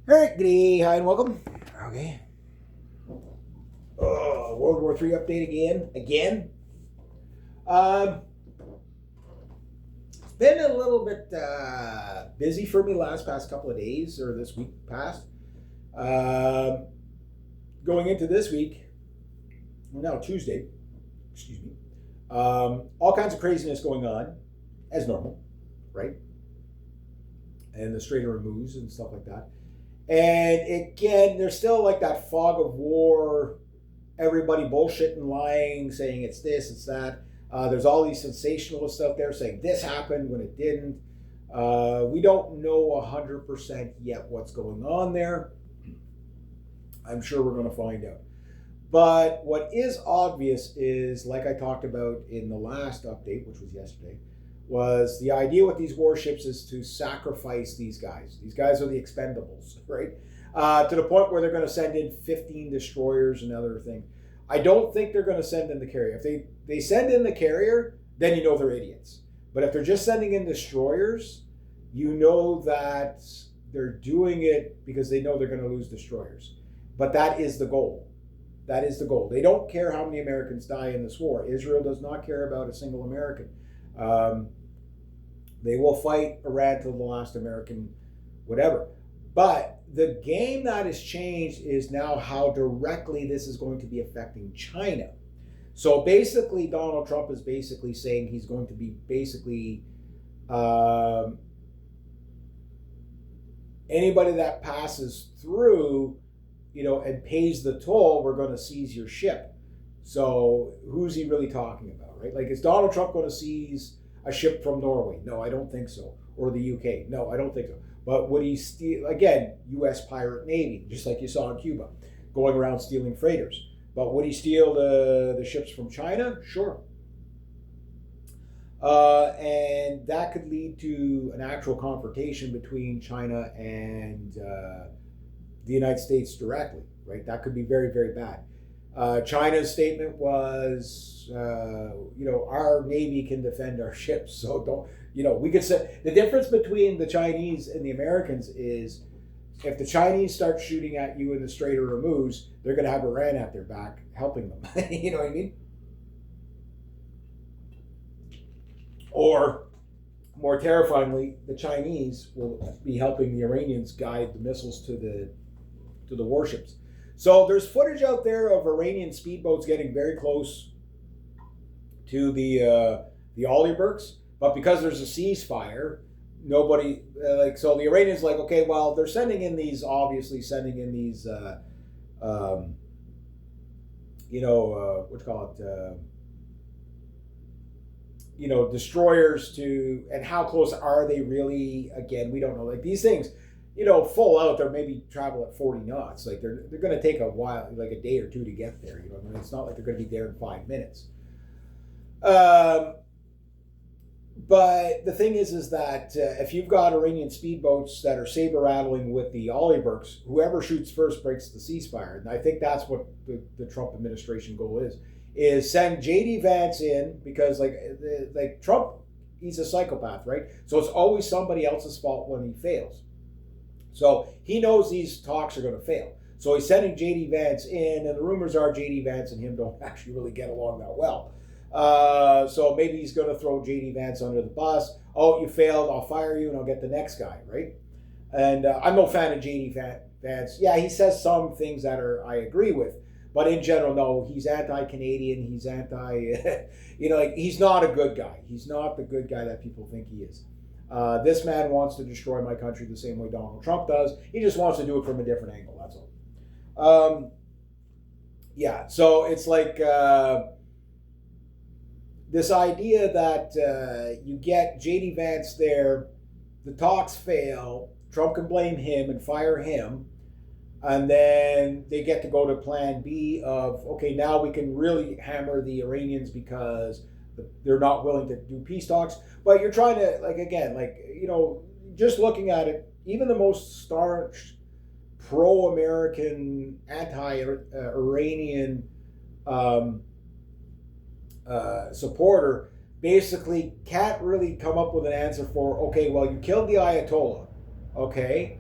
All right, good day, hi, and welcome. Okay. World War III update again. Um, it's been a little bit busy for me last past couple of days or this week past. Um, Going into this week, well, now Tuesday, excuse me. All kinds of craziness going on, as normal, right? And the Strait of Hormuz and stuff like that. And again, there's still like that fog of war, everybody bullshitting, lying, saying it's this, it's that. There's all these sensationalists out there saying this happened when it didn't. We don't know 100% yet what's going on there. I'm sure we're going to find out. But what is obvious is, like I talked about in the last update, which was yesterday, was the idea with these warships is to sacrifice these guys. These guys are the expendables, right? To the point where they're going to send in 15 destroyers and other things. I don't think they're going to send in the carrier. If they send in the carrier, then you know they're idiots. But if they're just sending in destroyers, you know that they're doing it because they know they're going to lose destroyers. But that is the goal. That is the goal. They don't care how many Americans die in this war. Israel does not care about a single American. They will fight Iran till the last American, whatever. But the game that has changed is now how directly this is going to be affecting China. So basically, Donald Trump is basically saying he's going to be basically anybody that passes through, and pays the toll, we're going to seize your ship. So who's he really talking about, right? Like, is Donald Trump going to seize a ship from Norway? No, I don't think so. Or the UK? No, I don't think so. But would he steal, again, U.S. pirate navy, just like you saw in Cuba, going around stealing freighters. But would he steal the ships from China? Sure. And that could lead to an actual confrontation between China and the United States directly, right? That could be very, very bad. China's statement was, our Navy can defend our ships, so don't, we could say the difference between the Chinese and the Americans is if the Chinese start shooting at you in the Strait of Hormuz, they're going to have Iran at their back helping them. You know what I mean? Or more terrifyingly, the Chinese will be helping the Iranians guide the missiles to the warships. So there's footage out there of Iranian speedboats getting very close to the Olyburks, but because there's a ceasefire, nobody so the Iranians okay, well, they're obviously sending in these what you call it, destroyers to, and how close are they really? Again, we don't know. Like these things, full out, they're maybe travel at 40 knots. Like they're going to take a while, like a day or two to get there. I mean, it's not like they're going to be there in 5 minutes. But the thing is that if you've got Iranian speedboats that are saber rattling with the Olyburks, whoever shoots first breaks the ceasefire. And I think that's what the Trump administration goal is send JD Vance in, because like Trump, he's a psychopath, right? So it's always somebody else's fault when he fails. So he knows these talks are going to fail. So he's sending JD Vance in, and the rumors are JD Vance and him don't actually really get along that well. So maybe he's going to throw JD Vance under the bus. Oh, you failed, I'll fire you and I'll get the next guy, right? And I'm no fan of JD Vance. Yeah, he says some things that I agree with. But in general, no, he's anti-Canadian. He's he's not a good guy. He's not the good guy that people think he is. This man wants to destroy my country the same way Donald Trump does. He just wants to do it from a different angle. That's all. Yeah, so it's like this idea that you get JD Vance there, the talks fail, Trump can blame him and fire him, and then they get to go to plan B of, okay, now we can really hammer the Iranians because they're not willing to do peace talks. But you're trying to, just looking at it, even the most staunch pro-American, anti-Iranian supporter basically can't really come up with an answer for, okay, well, you killed the Ayatollah, okay?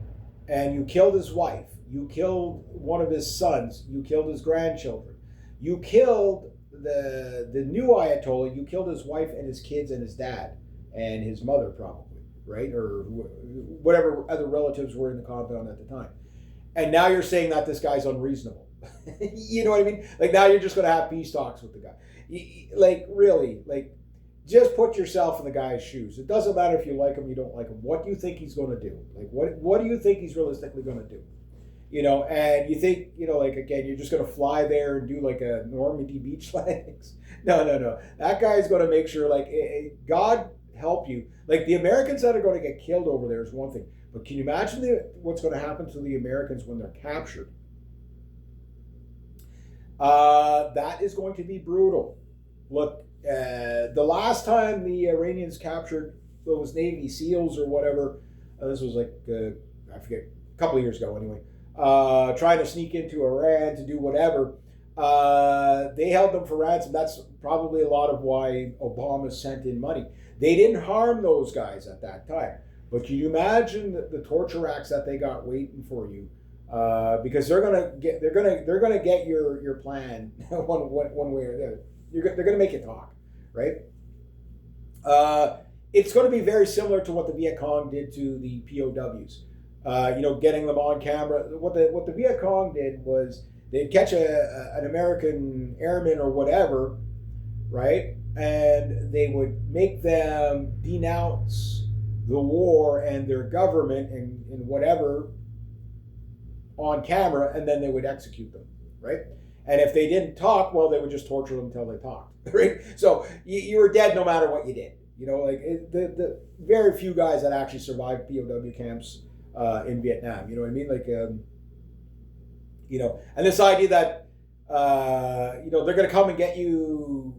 and you killed his wife, you killed one of his sons, you killed his grandchildren, you killed the new Ayatollah, you killed his wife and his kids and his dad and his mother probably, right? Or whatever other relatives were in the compound at the time. And now you're saying that this guy's unreasonable. You know what I mean? Like now you're just going to have peace talks with the guy. Like really, like just put yourself in the guy's shoes. It doesn't matter if you like him, you don't like him. What do you think he's going to do? Like what do you think he's realistically going to do? You know, and you think, you know, like again, you're just going to fly there and do like a Normandy beach landings? No. That guy's going to make sure, like, God help you. Like the Americans that are going to get killed over there is one thing, but can you imagine what's going to happen to the Americans when they're captured? That is going to be brutal. Look, the last time the Iranians captured those Navy SEALs or whatever, this was like, I forget, a couple of years ago anyway, trying to sneak into Iran to do whatever, they held them for ransom. That's probably a lot of why Obama sent in money. They didn't harm those guys at that time. But can you imagine the torture acts that they got waiting for you? Because they're gonna get your plan one way or the other. They're gonna make you talk, right? It's going to be very similar to what the Viet Cong did to the POWs. You know, getting them on camera. What the Viet Cong did was they'd catch an American airman or whatever, right? And they would make them denounce the war and their government and whatever on camera, and then they would execute them, right? And if they didn't talk, well, they would just torture them until they talked, right? So you were dead no matter what you did. You know, like the very few guys that actually survived POW camps in Vietnam. You know what I mean? Like, you know, and this idea that you know, they're going to come and get you,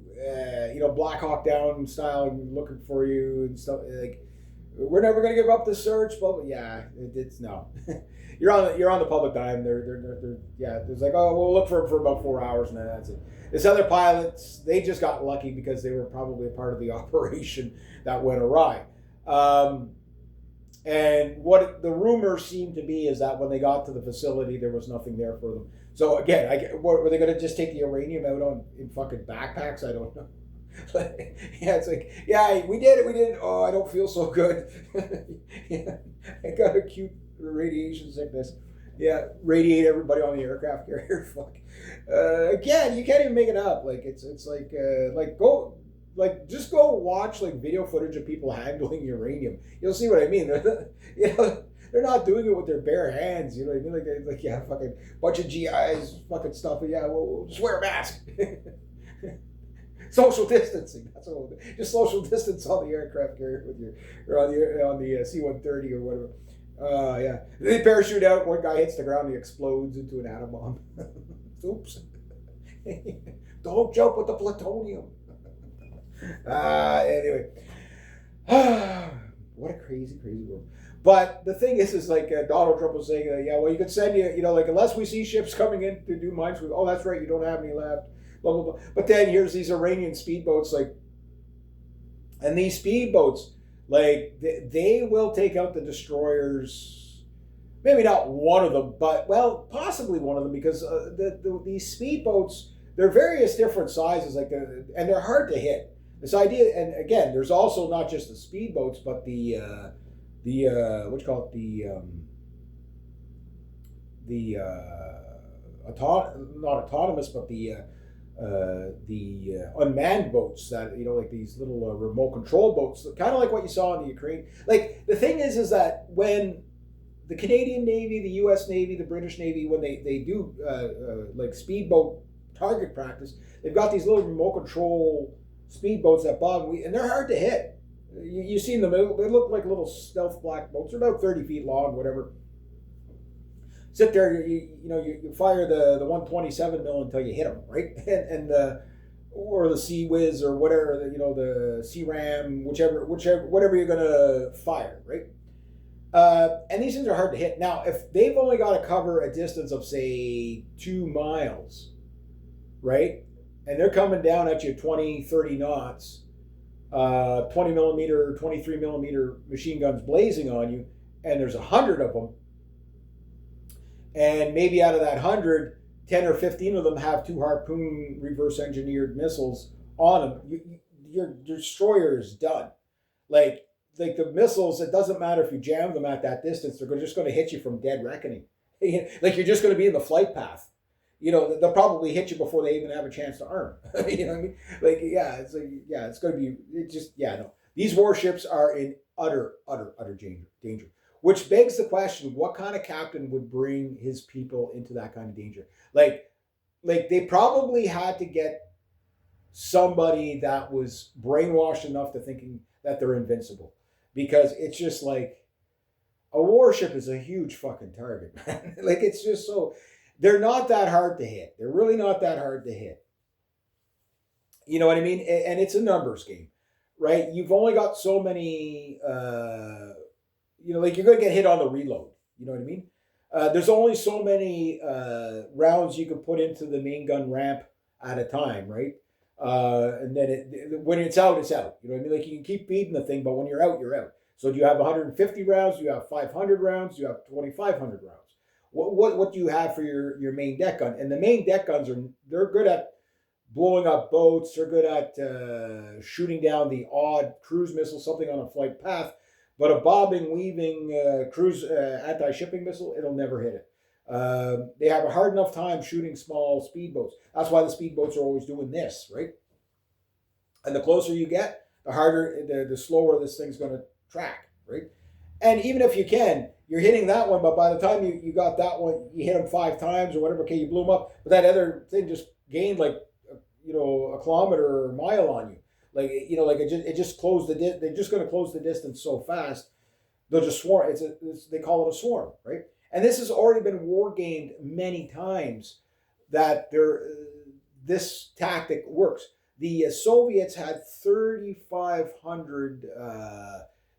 you know, Black Hawk Down style, and looking for you and stuff. Like, we're never going to give up the search, but yeah, it's no. You're on the public dime. They're yeah. There's like, oh, we'll look for him for about 4 hours and then that's it. This other pilots, they just got lucky because they were probably a part of the operation that went awry. And what the rumor seemed to be is that when they got to the facility, there was nothing there for them. So again, were they going to just take the uranium out in fucking backpacks? I don't know. Yeah, it's like, yeah, we did it. Oh, I don't feel so good. Yeah, I got acute radiation sickness. Yeah, radiate everybody on the aircraft carrier. Fuck. Again, you can't even make it up. Like it's like just go watch like video footage of people handling uranium. You'll see what I mean. You know, they're not doing it with their bare hands. You know what I mean? Like yeah, fucking bunch of GIs, fucking stuff. Yeah, we'll just wear a mask. Social distancing. That's what we'll do. Just social distance on the aircraft carrier with your, or on the C-130 or whatever. Yeah. They parachute out. One guy hits the ground. He explodes into an atom bomb. Oops. Don't jump with the plutonium. Anyway. What a crazy world. But the thing is like Donald Trump was saying, yeah, well, you could send you know, like unless we see ships coming in to do mines, oh, that's right, you don't have any left. Blah, blah, blah. But then here's these Iranian speedboats, like, and these speedboats, like, they will take out the destroyers. Maybe not one of them, but, well, possibly one of them, because these speedboats, they're various different sizes, like, and they're hard to hit. This idea, and again, there's also not just the speedboats, but the what you call it, not autonomous, but the unmanned boats that, you know, like these little remote control boats, kind of like what you saw in the Ukraine. Like the thing is that when the Canadian Navy, the U.S. Navy, the British Navy, when they do like speedboat target practice, they've got these little remote control speedboats that and they're hard to hit. You've seen them; they look like little stealth black boats. They're about 30 feet long, whatever. Sit there, you fire the 127 mil until you hit them, right? And or the Sea Whiz or whatever, you know, the Sea Ram, whatever you're gonna fire, right? And these things are hard to hit. Now, if they've only got to cover a distance of say 2 miles, right? And they're coming down at you 20, 30 knots, 20 millimeter, 23 millimeter machine guns blazing on you, and there's 100 of them. and maybe out of that 100, 10 or 15 of them have two Harpoon reverse engineered missiles on them. Your destroyer is done. Like like the missiles, it doesn't matter if you jam them at that distance; they're just going to hit you from dead reckoning. Like you're just going to be in the flight path. They'll probably hit you before they even have a chance to arm. You know what I mean? It's going to be no. These warships are in utter danger. Which begs the question: what kind of captain would bring his people into that kind of danger? Like they probably had to get somebody that was brainwashed enough to thinking that they're invincible, because it's just like a warship is a huge fucking target, man. Like it's just so they're not that hard to hit. They're really not that hard to hit. You know what I mean? And it's a numbers game, right? You've only got so many. Like you're going to get hit on the reload. You know what I mean? There's only so many rounds you can put into the main gun ramp at a time, right? And then when it's out, it's out. You know what I mean? Like you can keep feeding the thing, but when you're out, you're out. So do you have 150 rounds? Do you have 500 rounds? Do you have 2,500 rounds? What do you have for your main deck gun? And the main deck guns they're good at blowing up boats. They're good at shooting down the odd cruise missile, something on a flight path. But a bobbing, weaving cruise anti-shipping missile, it'll never hit it. They have a hard enough time shooting small speedboats. That's why the speedboats are always doing this, right? And the closer you get, the harder, the slower this thing's going to track, right? And even if you're hitting that one, but by the time you got that one, you hit them 5 times or whatever, okay, you blew them up. But that other thing just gained like, a kilometer or a mile on you. Like it just closed they're just going to close the distance so fast, they'll just swarm. They call it a swarm, right? And this has already been war gamed many times that this tactic works. The Soviets had 3,500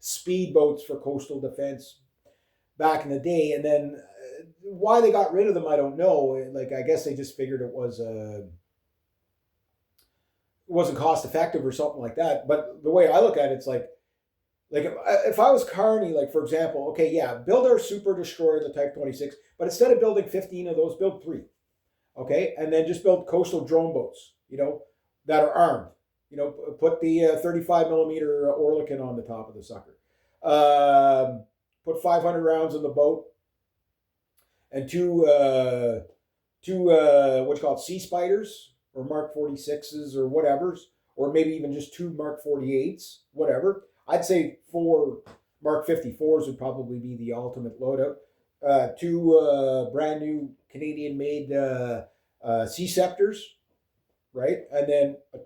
speedboats for coastal defense back in the day, and then why they got rid of them, I don't know. Like I guess they just figured it wasn't cost effective or something like that. But the way I look at it, it's like if I was Carney, like for example, okay, yeah, build our super destroyer, the Type 26, but instead of building 15 of those, build 3, okay, and then just build coastal drone boats, that are armed. Put the 35 millimeter Orlikin on the top of the sucker. Put 500 rounds in the boat, and two what you call it, Sea Spiders or Mark 46s or whatever's, or maybe even just 2 Mark 48s, whatever. I'd say 4 Mark 54s would probably be the ultimate loadout. 2 brand new Canadian-made Sea Scepters, right? And then a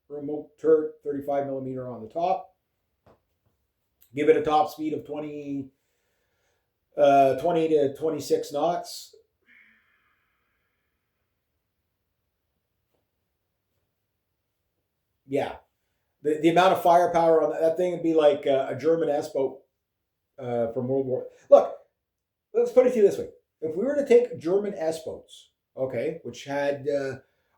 remote turret, 35 millimeter on the top. Give it a top speed of 20 to 26 knots. Yeah, the amount of firepower on that thing would be like a German S-boat from World War. Look, let's put it to you this way: if we were to take German S-boats, okay, which had,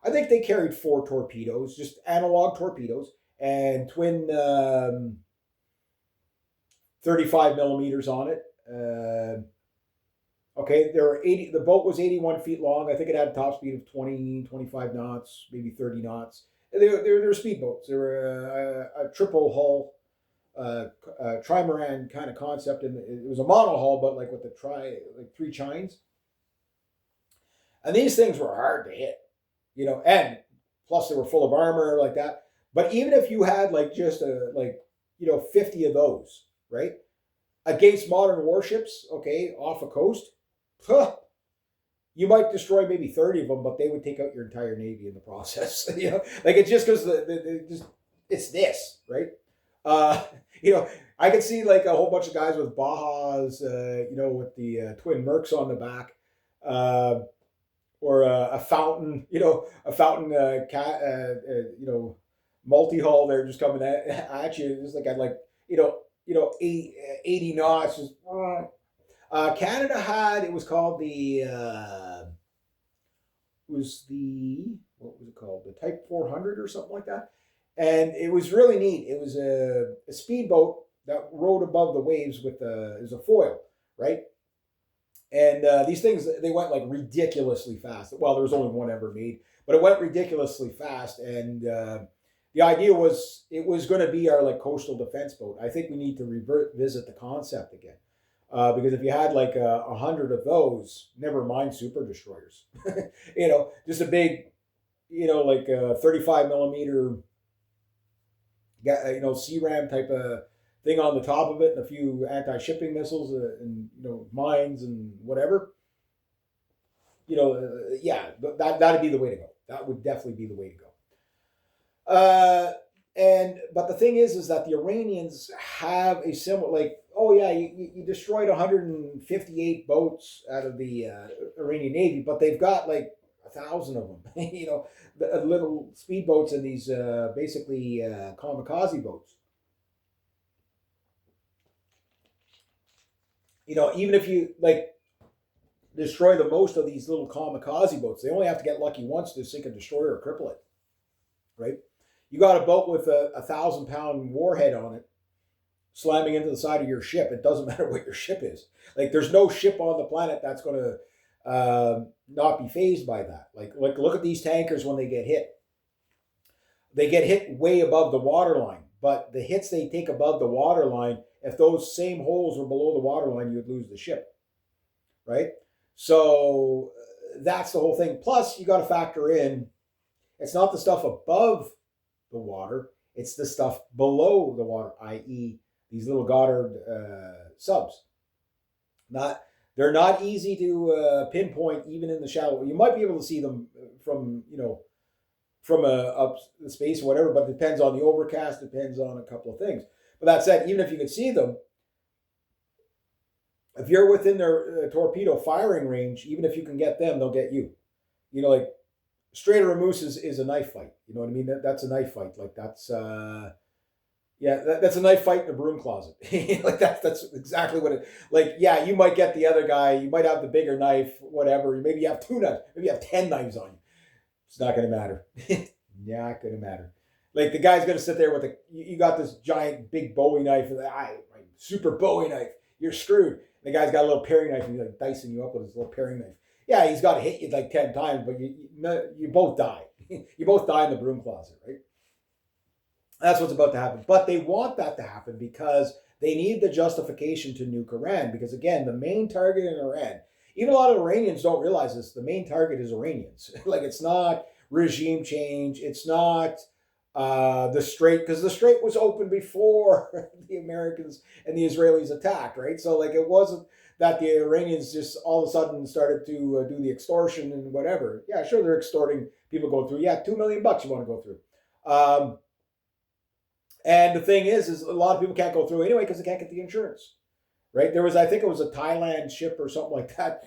I think they carried 4 torpedoes, just analog torpedoes, and twin 35 millimeters on it. Okay, there were 80. The boat was 81 feet long. I think it had a top speed of 20, 25 knots, maybe 30 knots. They were speedboats. They were a triple hull, trimaran kind of concept, and it was a monohull, but like with the 3 chines. And these things were hard to hit, and plus they were full of armor like that. But even if you had like just 50 of those, right, against modern warships, okay, off a coast, you might destroy maybe 30 of them, but they would take out your entire navy in the process. Like it's just because it's this, right? I could see like a whole bunch of guys with Bajas, with the twin Mercs on the back, or a fountain, multi-hull. They're just coming at you. It's like I'd like 80 knots. Just, Canada had, it was called what was it called? The Type 400 or something like that. And it was really neat. It was a speedboat that rode above the waves with it was a foil, right? And these things, they went like ridiculously fast. Well, there was only one ever made, but it went ridiculously fast. And the idea was it was going to be our like coastal defense boat. I think we need to revisit the concept again. Because if you had like 100 of those, never mind super destroyers, just a big, like 35 millimeter, CRAM type of thing on the top of it, and a few anti-shipping missiles and mines and whatever. Yeah, that'd be the way to go. That would definitely be the way to go. But the thing is that the Iranians have a similar, like, oh yeah, you destroyed 158 boats out of the Iranian Navy, but they've got like 1,000 of them, the little speedboats and these basically kamikaze boats. Even if you like destroy the most of these little kamikaze boats, they only have to get lucky once to sink a destroyer or cripple it, right? You got a boat with a 1,000-pound warhead on it slamming into the side of your ship. It doesn't matter what your ship is. Like, there's no ship on the planet that's going to not be phased by that. Like look at these tankers when they get hit. They get hit way above the waterline, but the hits they take above the waterline, if those same holes were below the waterline, you'd lose the ship, right? So that's the whole thing. Plus, you got to factor in, it's not the stuff above the water, it's the stuff below the water, i.e. these little Goddard subs. They're not easy to pinpoint even in the shallow. You might be able to see them from up the space or whatever, but it depends on the overcast, depends on a couple of things. But that said, even if you could see them, if you're within their torpedo firing range, even if you can get them, they'll get you. Like Strait of Hormuz is a knife fight. You know what I mean? That's a knife fight. Like that's that's a knife fight in a broom closet. Like that's exactly what it. Like, yeah, you might get the other guy. You might have the bigger knife, whatever. Maybe you have 2 knives. Maybe you have 10 knives on you. It's not going to matter. Not going to matter. Like, the guy's going to sit there with you got this giant big Bowie knife, super Bowie knife. You're screwed. The guy's got a little paring knife and he's like dicing you up with his little paring knife. Yeah, he's got to hit you like 10 times, but you both die. You both die in the broom closet, right? That's what's about to happen. But they want that to happen because they need the justification to nuke Iran. Because, again, the main target in Iran, even a lot of Iranians don't realize this, the main target is Iranians. Like, it's not regime change. It's not the Strait, because the Strait was open before the Americans and the Israelis attacked, right? So, like, it wasn't that the Iranians just all of a sudden started to do the extortion and whatever. Yeah, sure, they're extorting people going through. Yeah, $2 million you want to go through. And the thing is a lot of people can't go through anyway because they can't get the insurance, right? There was, I think it was a Thailand ship or something like that,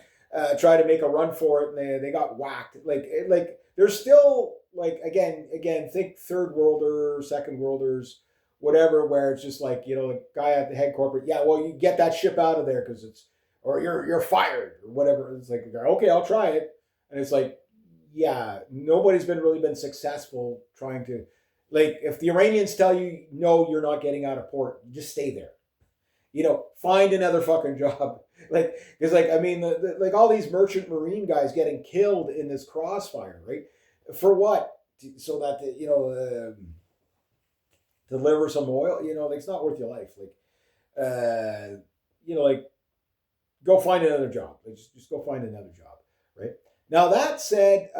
tried to make a run for it and they got whacked. Like there's still, like, again, think third worlder, second worlders, whatever, where it's just like, the guy at the head corporate, yeah, well, you get that ship out of there because or you're fired or whatever. It's like, okay, I'll try it. And it's like, yeah, nobody's really been successful trying to, like, if the Iranians tell you, no, you're not getting out of port, just stay there. Find another fucking job. Like, because, like, I mean, like all these merchant marine guys getting killed in this crossfire, right? For what? So that, deliver some oil, like, it's not worth your life. Like, like, go find another job. Like, just go find another job, right? Now, that said,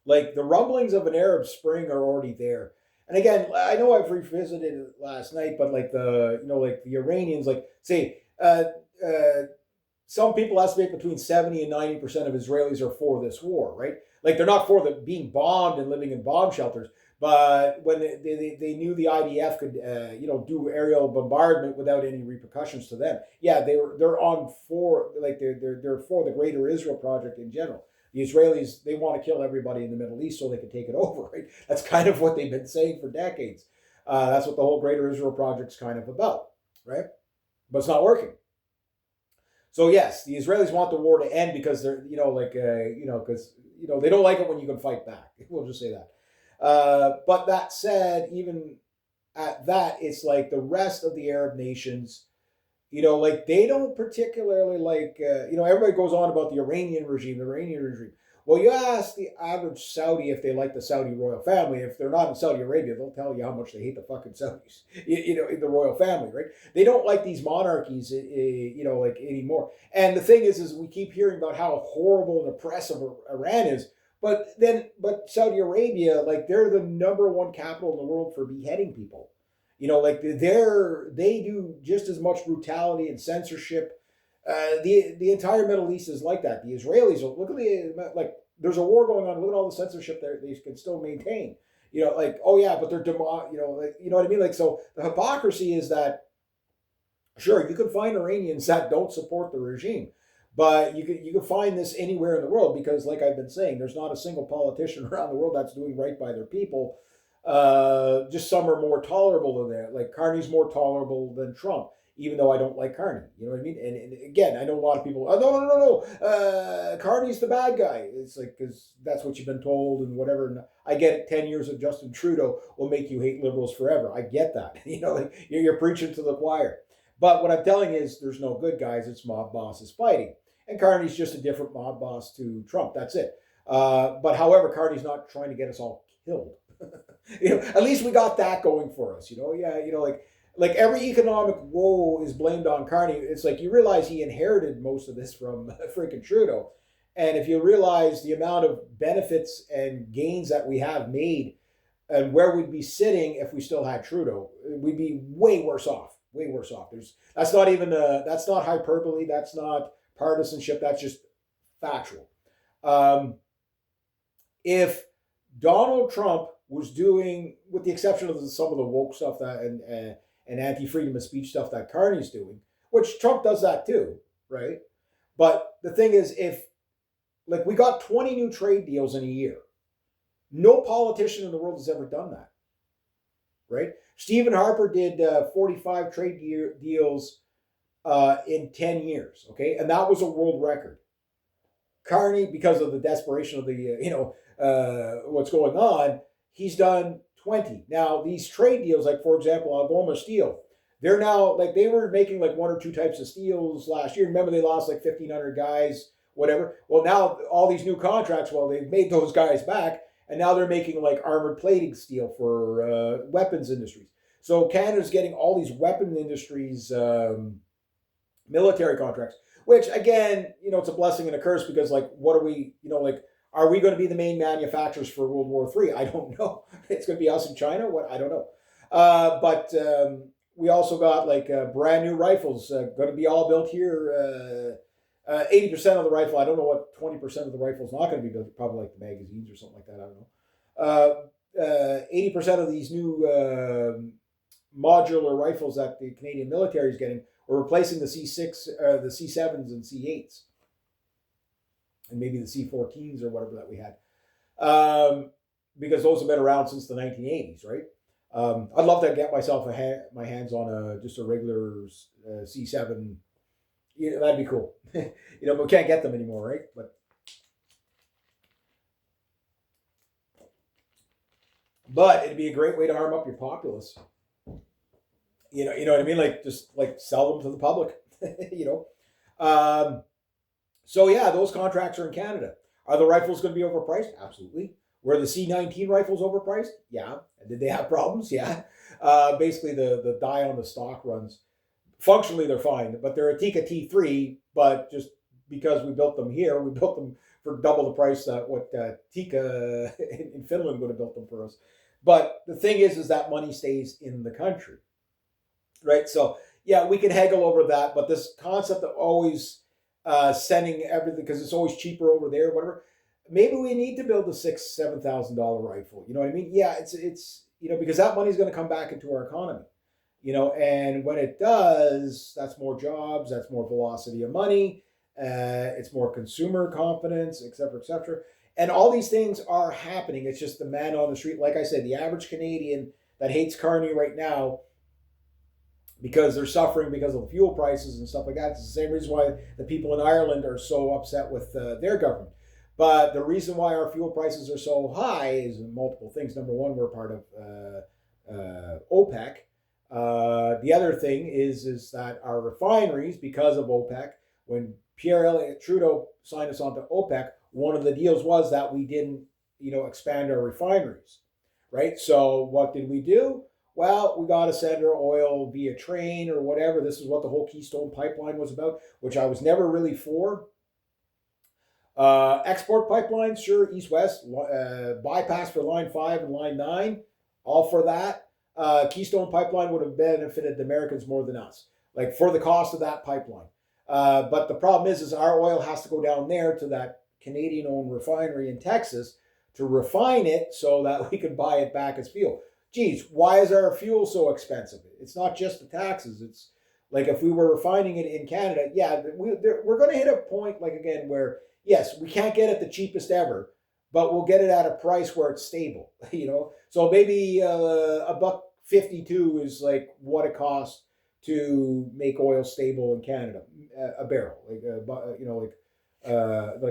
like, the rumblings of an Arab Spring are already there. And again, I know I've revisited it last night, but like like the Iranians, like, say, some people estimate between 70 and 90% of Israelis are for this war, right? Like, they're not for the being bombed and living in bomb shelters, but when they knew the IDF could, do aerial bombardment without any repercussions to them, yeah, they're on for, like, they're for the Greater Israel Project in general. The Israelis, they want to kill everybody in the Middle East so they can take it over, right? That's kind of what they've been saying for decades. That's what the whole Greater Israel Project's kind of about, right? But it's not working. So yes, the Israelis want the war to end because they're, because, they don't like it when you can fight back. We'll just say that. But that said, even at that, it's like the rest of the Arab nations, Like they don't particularly like, everybody goes on about the Iranian regime, the Iranian regime. Well, you ask the average Saudi if they like the Saudi royal family. If they're not in Saudi Arabia, they'll tell you how much they hate the fucking Saudis, in the royal family, right? They don't like these monarchies, like anymore. And the thing is we keep hearing about how horrible and oppressive Iran is. But Saudi Arabia, like they're the number one capital in the world for beheading people. Like they do just as much brutality and censorship. The entire Middle East is like that. The Israelis look at there's a war going on. Look at all the censorship they can still maintain. Oh yeah, but they're you know what I mean. Like, so the hypocrisy is that sure you can find Iranians that don't support the regime, but you can find this anywhere in the world because, like I've been saying, there's not a single politician around the world that's doing right by their people. Just some are more tolerable than that. Like Carney's more tolerable than Trump, even though I don't like Carney. You know what I mean? And again, I know a lot of people. Oh, no. Carney's the bad guy. It's like because that's what you've been told and whatever. And I get it. 10 years of Justin Trudeau will make you hate liberals forever. I get that. Like you're preaching to the choir. But what I'm telling you is there's no good guys. It's mob bosses fighting, and Carney's just a different mob boss to Trump. That's it. But however, Carney's not trying to get us all killed. At least we got that going for us. Like every economic woe is blamed on Carney. It's like you realize he inherited most of this from freaking Trudeau. And if you realize the amount of benefits and gains that we have made and where we'd be sitting if we still had Trudeau, we'd be way worse off. Way worse off. That's not hyperbole. That's not partisanship. That's just factual. If Donald Trump was doing, with the exception of some of the woke stuff and anti-freedom of speech stuff that Carney's doing, which Trump does that too, right? But the thing is, if like we got 20 new trade deals in a year, no politician in the world has ever done that, right? Stephen Harper did 45 trade deals in 10 years, okay, and that was a world record. Carney, because of the desperation of the what's going on, he's done 20. Now, these trade deals, like, for example, Algoma Steel, they're now, like, they were making, like, one or two types of steels last year. Remember, they lost, like, 1,500 guys, whatever. Well, now, all these new contracts, well, they've made those guys back, and now they're making, like, armored plating steel for weapons industries. So Canada's getting all these weapon industries military contracts, which, again, it's a blessing and a curse because, like, what are we, are we going to be the main manufacturers for World War III? I don't know. It's going to be us in China? What? I don't know. But we also got like brand new rifles going to be all built here. 80% of the rifle, I don't know what 20% of the rifle is not going to be built, probably like the magazines or something like that. I don't know. 80% of these new modular rifles that the Canadian military is getting are replacing the C6, the C7s and C8s. And maybe the C14s or whatever that we had. Because those have been around since the 1980s, right? I'd love to get myself my hands on just a regular C7. That'd be cool. But we can't get them anymore, right? But it'd be a great way to arm up your populace. You know what I mean? Like, just like sell them to the public, So yeah, those contracts are in Canada. Are the rifles going to be overpriced? Absolutely. Were the C19 rifles overpriced? Yeah. Did they have problems? Yeah. Basically, the die on the stock runs. Functionally, they're fine, but they're a Tikka T3. But just because we built them here, we built them for double the price that what Tikka in Finland would have built them for us. But the thing is that money stays in the country, right? So yeah, we can haggle over that, but this concept of always sending everything because it's always cheaper over there, whatever. Maybe we need to build a $6,000-$7,000 rifle. You know what I mean? Yeah, it's because that money is going to come back into our economy. And when it does, that's more jobs, that's more velocity of money, it's more consumer confidence, et cetera, et cetera. And all these things are happening. It's just the man on the street. Like I said, the average Canadian that hates Carney right now because they're suffering because of the fuel prices and stuff like that. It's the same reason why the people in Ireland are so upset with their government. But the reason why our fuel prices are so high is multiple things. Number one, we're part of OPEC. The other thing is that our refineries, because of OPEC, when Pierre Elliott Trudeau signed us onto OPEC, one of the deals was that we didn't, expand our refineries, right? So what did we do? Well, we got to send our oil via train or whatever. This is what the whole Keystone Pipeline was about, which I was never really for. Export pipelines, sure, east west, bypass for line 5 and line 9, all for that. Keystone Pipeline would have benefited the Americans more than us, like for the cost of that pipeline. But the problem is our oil has to go down there to that Canadian-owned refinery in Texas to refine it so that we can buy it back as fuel. Geez, why is our fuel so expensive? It's not just the taxes. It's like if we were refining it in Canada, yeah, we're going to hit a point, like again, where yes, we can't get it the cheapest ever, but we'll get it at a price where it's stable, So maybe $1.52 is like what it costs to make oil stable in Canada, a barrel, like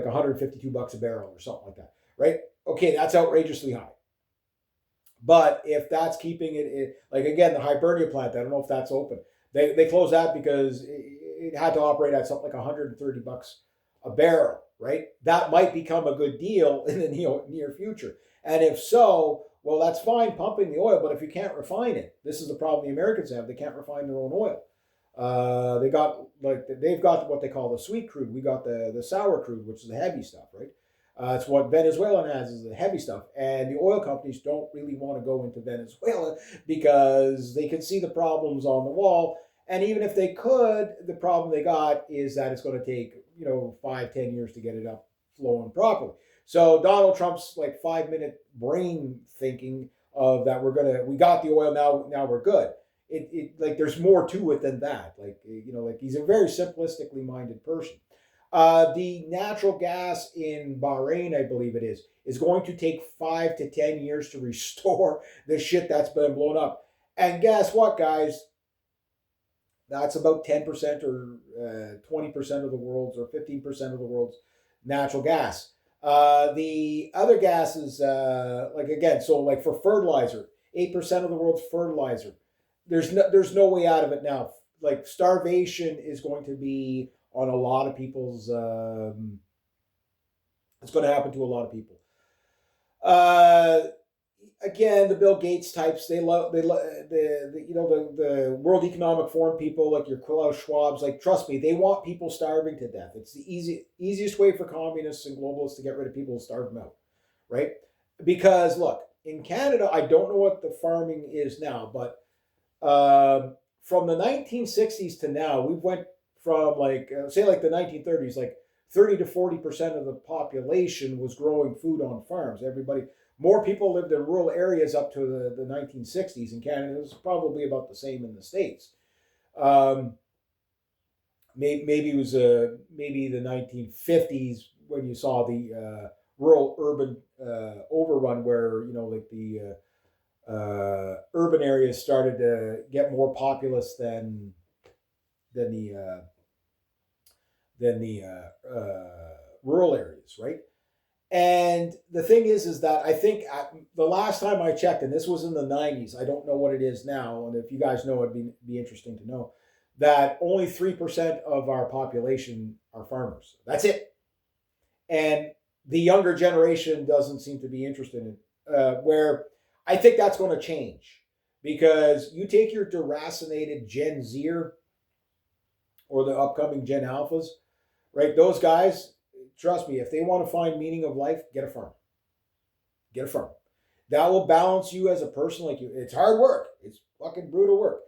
$152 a barrel or something like that, right? Okay, that's outrageously high. But if that's keeping it like again, the Hibernia plant, I don't know if that's open. They closed that because it had to operate at something like $130 a barrel, right? That might become a good deal in the near future. And if so, well, that's fine pumping the oil, but if you can't refine it, this is the problem the Americans have. They can't refine their own oil. They've got what they call the sweet crude. We got the sour crude, which is the heavy stuff, right? It's what Venezuela has is the heavy stuff. And the oil companies don't really want to go into Venezuela because they can see the problems on the wall. And even if they could, the problem they got is that it's going to take, 5-10 years to get it up flowing properly. So Donald Trump's like 5-minute brain thinking of that we got the oil now we're good. It like there's more to it than that. Like he's a very simplistically minded person. The natural gas in Bahrain, I believe it is going to take 5 to 10 years to restore the shit that's been blown up. And guess what, guys? That's about 10% or 20% of the world's or 15% of the world's natural gas. The other gases, like for fertilizer, 8% of the world's fertilizer. There's no way out of it now. Like starvation is going to be on a lot of people's. It's going to happen to a lot of people. Again, the Bill Gates types, the World Economic Forum people like your Klaus Schwab's, like trust me, they want people starving to death. It's the easiest way for communists and globalists to get rid of people and starve them out, right? Because look, in Canada, I don't know what the farming is now, but from the 1960s to now, we went from say the 1930s, like 30 to 40% of the population was growing food on farms. More people lived in rural areas up to the 1960s in Canada. It was probably about the same in the States. Maybe it was maybe the 1950s when you saw the rural urban overrun, where the urban areas started to get more populous than the rural areas, right? And the thing is that I think the last time I checked, and this was in the 90s, I don't know what it is now, and if you guys know, it'd be interesting to know, that only 3% of our population are farmers. That's it. And the younger generation doesn't seem to be interested in where I think that's going to change. Because you take your deracinated Gen Zer or the upcoming Gen Alphas, right? Those guys, trust me, if they want to find meaning of life, get a farm. Get a farm. That will balance you as a person. It's hard work. It's fucking brutal work.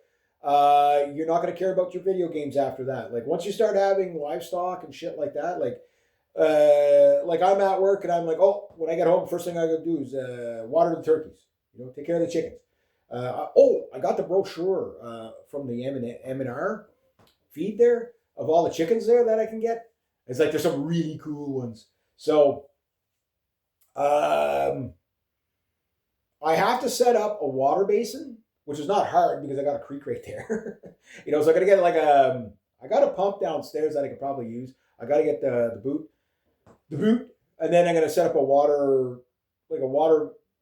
You're not going to care about your video games after that. Like once you start having livestock and shit like that, like I'm at work and I'm like, oh, when I get home, first thing I gotta do is water the turkeys. Take care of the chickens. I got the brochure from the M&R feed there of all the chickens there that I can get. It's like there's some really cool ones. So I have to set up a water basin, which is not hard because I got a creek right there. So I got to get I got a pump downstairs that I could probably use. I got to get the boot, and then I'm going to set up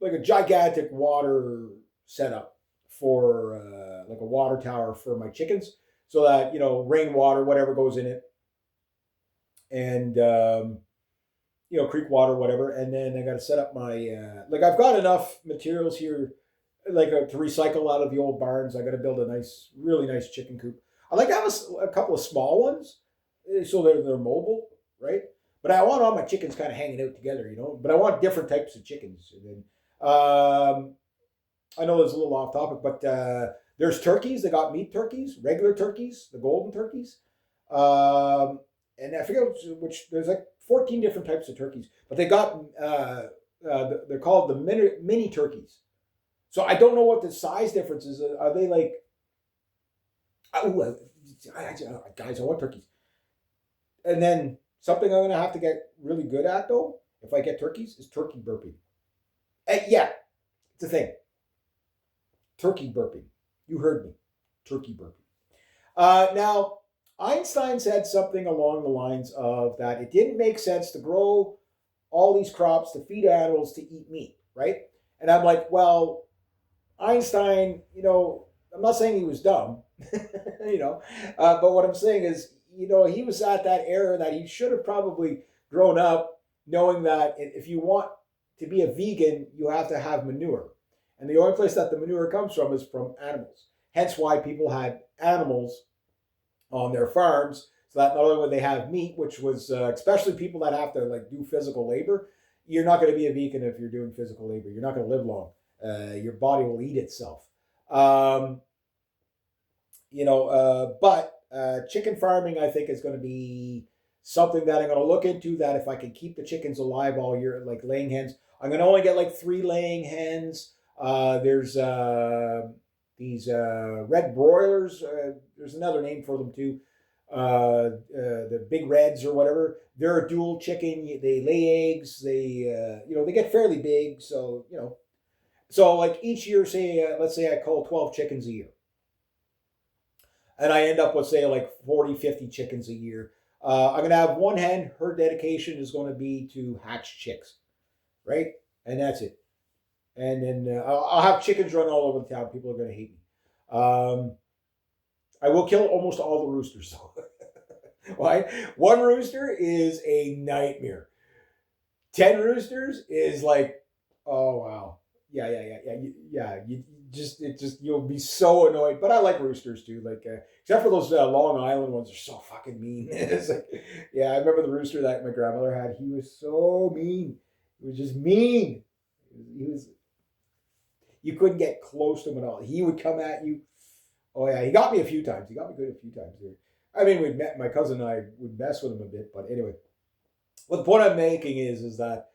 like a gigantic water setup for like a water tower for my chickens, so that rainwater, whatever goes in it, and creek water, whatever. And then I got to set up my like I've got enough materials here, like to recycle out of the old barns. I got to build a nice, really nice chicken coop. I like to have a couple of small ones, so they're mobile, right? But I want all my chickens kind of hanging out together, But I want different types of chickens. And then I know it's a little off topic, but there's turkeys. They got meat turkeys, regular turkeys, the golden turkeys. And I forget which. There's like 14 different types of turkeys, but they got they're called the mini turkeys. So I don't know what the size difference is. Are they like? Guys, I want turkeys. And then something I'm gonna have to get really good at though, if I get turkeys, is turkey burping. Yeah, it's a thing. Turkey burping. You heard me. Turkey burping. Now, Einstein said something along the lines of that it didn't make sense to grow all these crops to feed animals to eat meat, right? And I'm like, well, Einstein, I'm not saying he was dumb, but what I'm saying is, he was at that era that he should have probably grown up knowing that if you want to be a vegan, you have to have manure. And the only place that the manure comes from is from animals. Hence why people had animals on their farms, so that not only would they have meat, which was especially people that have to like do physical labor. You're not going to be a vegan if you're doing physical labor. You're not going to live long. Your body will eat itself. But chicken farming, I think, is going to be something that I'm going to look into. That if I can keep the chickens alive all year, like laying hens, I'm going to only get like 3 laying hens. There's these red broilers. There's another name for them too. The big reds or whatever. They're a dual chicken. They lay eggs. They they get fairly big. So so like each year, say let's say I cull 12 chickens a year, and I end up with say like 40, 50 chickens a year. I'm gonna have one hen. Her dedication is going to be to hatch chicks, right? And that's it. And then I'll have chickens run all over the town. People are going to hate me. I will kill almost all the roosters, though. Why? One rooster is a nightmare. 10 roosters is like, oh wow, yeah. You'll be so annoyed. But I like roosters too. Like except for those Long Island ones, are so fucking mean. It's like, yeah, I remember the rooster that my grandmother had. He was so mean. He was just mean. He was. You couldn't get close to him at all. He would come at you. Oh yeah, he got me a few times. He got me good a few times. I mean, we met. My cousin and I would mess with him a bit, but anyway. What the point I'm making is that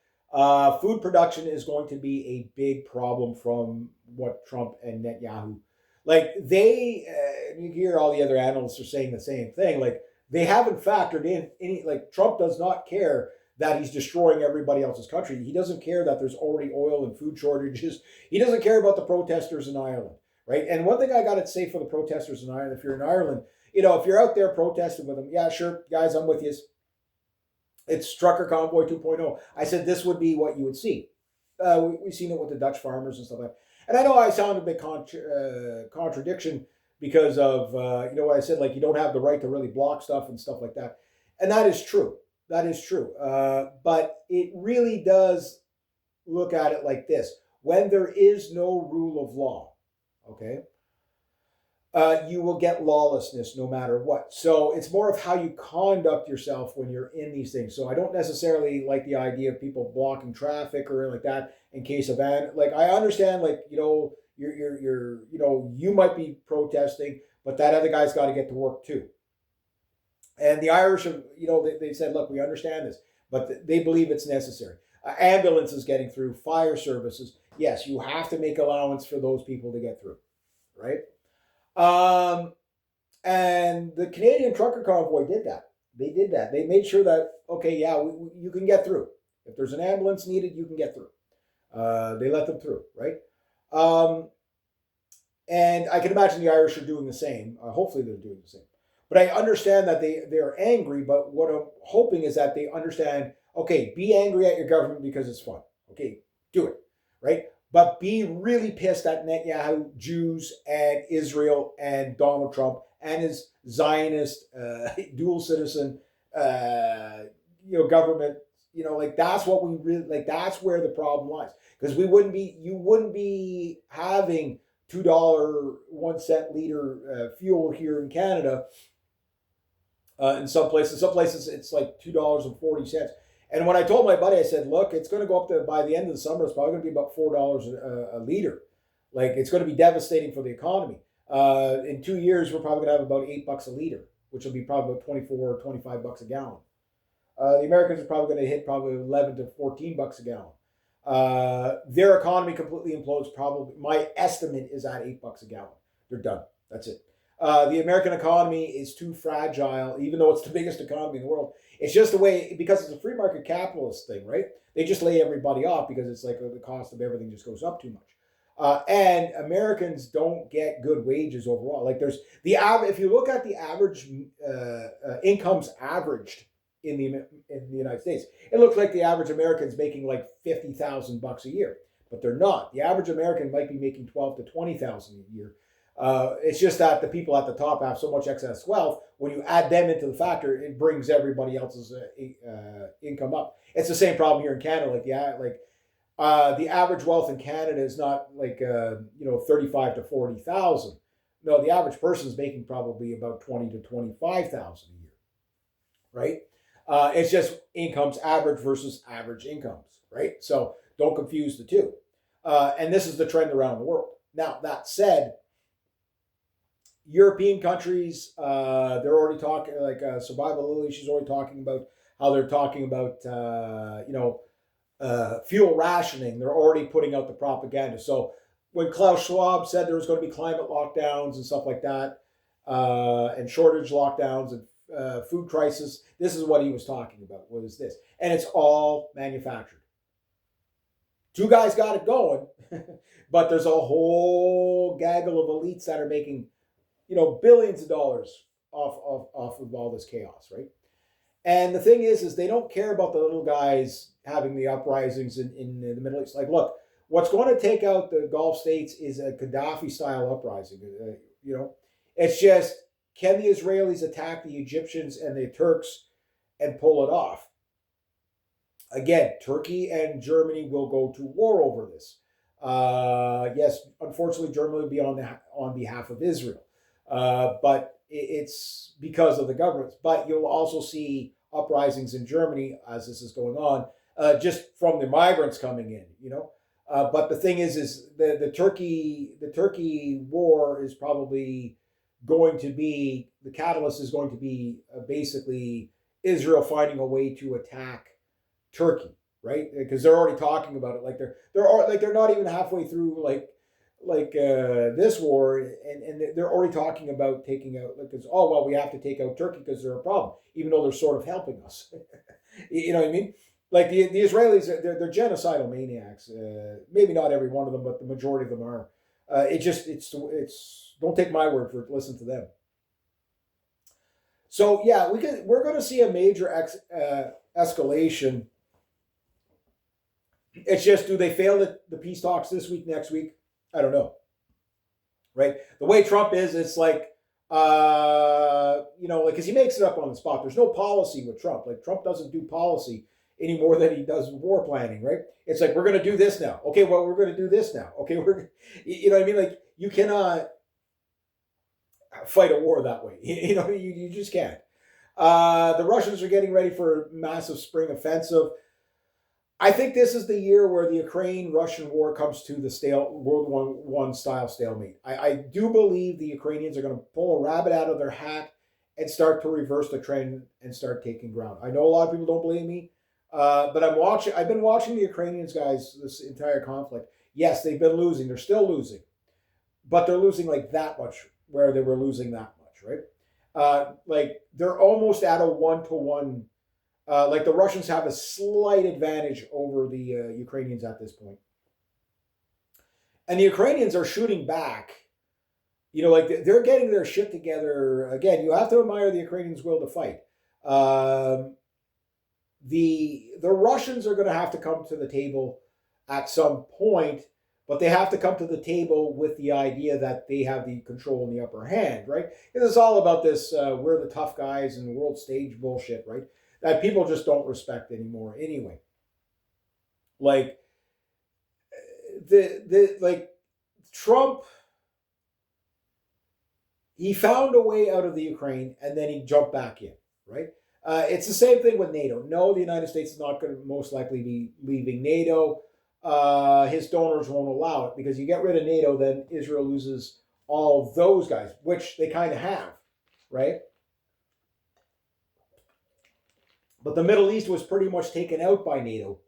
food production is going to be a big problem from what Trump and Netanyahu, like you hear all the other analysts are saying the same thing. Like they haven't factored in any. Like Trump does not care that he's destroying everybody else's country. He doesn't care that there's already oil and food shortages. He doesn't care about the protesters in Ireland, right? And one thing I got to say for the protesters in Ireland, if you're in Ireland, if you're out there protesting with them, yeah, sure, guys, I'm with you. It's trucker convoy 2.0. I said this would be what you would see. We've seen it with the Dutch farmers and stuff like that. And I know I sound a bit contradiction because of, what I said, like you don't have the right to really block stuff and stuff like that. And that is true. That is true. But it really does look at it like this. When there is no rule of law, okay, you will get lawlessness no matter what. So it's more of how you conduct yourself when you're in these things. So I don't necessarily like the idea of people blocking traffic or like that in case of like I understand you're you might be protesting, but that other guy's got to get to work too. And the Irish are, they said, look, we understand this, but they believe it's necessary. Ambulances getting through, fire services. Yes, you have to make allowance for those people to get through, right? And the Canadian trucker convoy did that. They did that. They made sure that, okay, yeah, you can get through. If there's an ambulance needed, you can get through. They let them through, right? And I can imagine the Irish are doing the same. Hopefully they're doing the same. But I understand that they're angry, but what I'm hoping is that they understand, okay, be angry at your government because it's fun. Okay, do it, right? but be really pissed at Netanyahu, Jews, and Israel, and Donald Trump, and his Zionist, dual citizen, government. Like that's what we really like. That's where the problem lies, because you wouldn't be having $2.01 liter fuel here in Canada. In some places it's like $2.40. And when I told my buddy, I said, "Look, it's going to go up to by the end of the summer. It's probably going to be about $4 a liter. Like it's going to be devastating for the economy. In 2 years, we're probably going to have about $8 a liter, which will be probably about 24 or 25 bucks a gallon. The Americans are probably going to hit probably 11 to 14 bucks a gallon. Their economy completely implodes. Probably my estimate is at $8 a gallon. They're done. That's it. The American economy is too fragile, even though it's the biggest economy in the world. It's just the way, because it's a free market capitalist thing, right? They just lay everybody off because it's like the cost of everything just goes up too much. And Americans don't get good wages overall. Like if you look at the average incomes averaged in the United States, it looks like the average American's making like $50,000 a year, but they're not. The average American might be making $12,000 to $20,000 a year. It's just that the people at the top have so much excess wealth. When you add them into the factor, it brings everybody else's income up. It's the same problem here in Canada. The average wealth in Canada is not like 35 to 40,000. No, the average person is making probably about 20 to 25,000 a year, right? It's just incomes average versus average incomes, right? So don't confuse the two. And this is the trend around the world. Now that said, European countries, they're already talking, like Survival Lily, she's already talking about how they're talking about, fuel rationing. They're already putting out the propaganda. So when Klaus Schwab said there was going to be climate lockdowns and stuff like that, and shortage lockdowns and food crisis, this is what he was talking about. What is this? And it's all manufactured. Two guys got it going, but there's a whole gaggle of elites that are making billions of dollars off of all this chaos, right? And the thing is they don't care about the little guys having the uprisings in the Middle East. Like, look, what's going to take out the Gulf states is a Gaddafi-style uprising. It's just, can the Israelis attack the Egyptians and the Turks and pull it off? Again, Turkey and Germany will go to war over this. Yes, unfortunately, Germany will be on behalf of Israel. But it's because of the governments. But you'll also see uprisings in Germany as this is going on, just from the migrants coming in, But the thing is the Turkey war is probably going to be, the catalyst is going to be basically Israel finding a way to attack Turkey, right? Because they're already talking about it. Like they're not even halfway through this war, and they're already talking about taking out, because we have to take out Turkey because they're a problem, even though they're sort of helping us. You know what I mean? Like the Israelis, they're genocidal maniacs. Maybe not every one of them, but the majority of them are. It's don't take my word for it. Listen to them. So yeah, we're going to see a major escalation. It's just, do they fail the peace talks this week, next week? I don't know. Right? The way Trump is, it's like, because he makes it up on the spot. There's no policy with Trump. Like, Trump doesn't do policy any more than he does war planning, right? It's like, we're going to do this now. Okay, well, we're going to do this now. Okay, you know what I mean? Like, you cannot fight a war that way. You just can't. The Russians are getting ready for a massive spring offensive. I think this is the year where the Ukraine-Russian war comes to the World War I style stalemate. I do believe the Ukrainians are going to pull a rabbit out of their hat and start to reverse the trend and start taking ground. I know a lot of people don't believe me, but I've been watching the Ukrainians, guys, this entire conflict. Yes, they've been losing. They're still losing, but they're losing like that much, where they were losing that much, right? Like, they're almost at a 1-to-1. Like, the Russians have a slight advantage over the Ukrainians at this point. And the Ukrainians are shooting back. Like, they're getting their shit together. Again, you have to admire the Ukrainians' will to fight. The Russians are going to have to come to the table at some point, but they have to come to the table with the idea that they have the control and the upper hand, right? It's all about this we're the tough guys and the world stage bullshit, right? That people just don't respect anymore anyway. Like like Trump, he found a way out of the Ukraine and then he jumped back in, right? It's the same thing with NATO. No, the United States is not going to most likely be leaving NATO. His donors won't allow it because you get rid of NATO, then Israel loses all those guys, which they kind of have, right? But the Middle East was pretty much taken out by NATO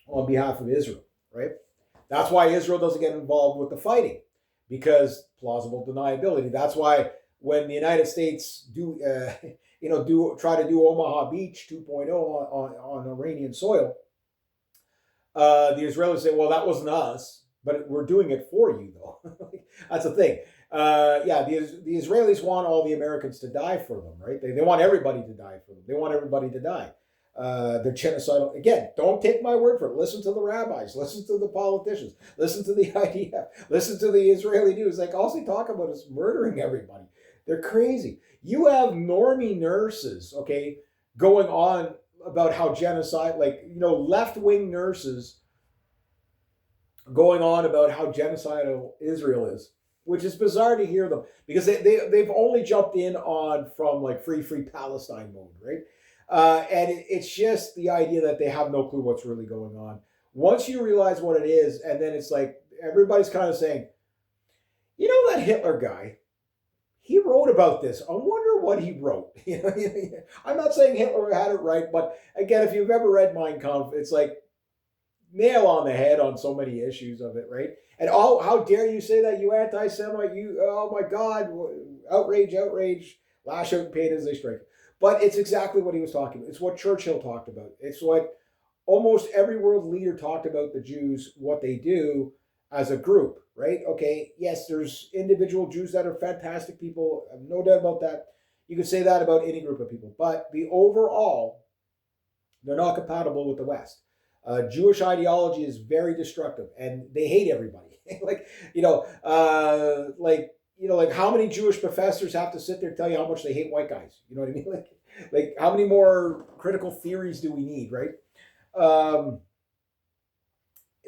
on behalf of Israel, right? That's why Israel doesn't get involved with the fighting, because plausible deniability. That's why when the United States try to do Omaha Beach 2.0 on Iranian soil, the Israelis say, well, that wasn't us, but we're doing it for you, though. That's the thing. The Israelis want all the Americans to die for them, right? They want everybody to die for them. They want everybody to die. They're genocidal. Again, don't take my word for it. Listen to the rabbis. Listen to the politicians. Listen to the IDF. Listen to the Israeli news. Like, all they talk about is murdering everybody. They're crazy. You have normie nurses, okay, going on about how genocide, left-wing nurses going on about how genocidal Israel is, which is bizarre to hear them because they've only jumped in on from like free Palestine mode, right? And it's just the idea that they have no clue what's really going on. Once you realize what it is, and then it's like everybody's kind of saying, you know, that Hitler guy, he wrote about this. I wonder what he wrote. I'm not saying Hitler had it right, but again, if you've ever read Mein Kampf, it's like nail on the head on so many issues of it, right? And how dare you say that, you anti-Semite? Oh my God, outrage, lash out in pain as they strike. But it's exactly what he was talking about. It's what Churchill talked about. It's what almost every world leader talked about the Jews, what they do as a group, right? Okay, yes, there's individual Jews that are fantastic people. No doubt about that. You could say that about any group of people. But the overall, they're not compatible with the West. Jewish ideology is very destructive, and they hate everybody. Like how many Jewish professors have to sit there and tell you how much they hate white guys? You know what I mean? Like how many more critical theories do we need, right?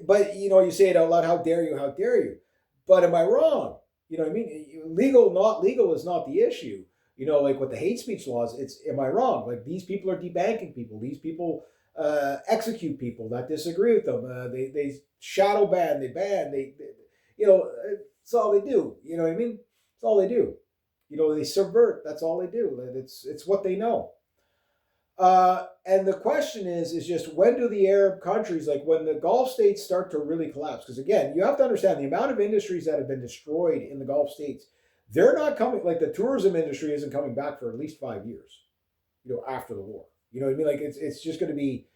But you say it out loud, how dare you? How dare you? But am I wrong? You know what I mean? Legal, not legal is not the issue. Like with the hate speech laws, it's am I wrong? Like these people are debanking people. These people execute people that disagree with them. They shadow ban, they ban, it's all they do. You know what I mean? It's all they do. They subvert. That's all they do. It's what they know. And the question is just when do the Arab countries, like when the Gulf states start to really collapse? Because again, you have to understand the amount of industries that have been destroyed in the Gulf states. They're not coming, like the tourism industry isn't coming back for at least 5 years, after the war. You know what I mean? Like it's just going to be,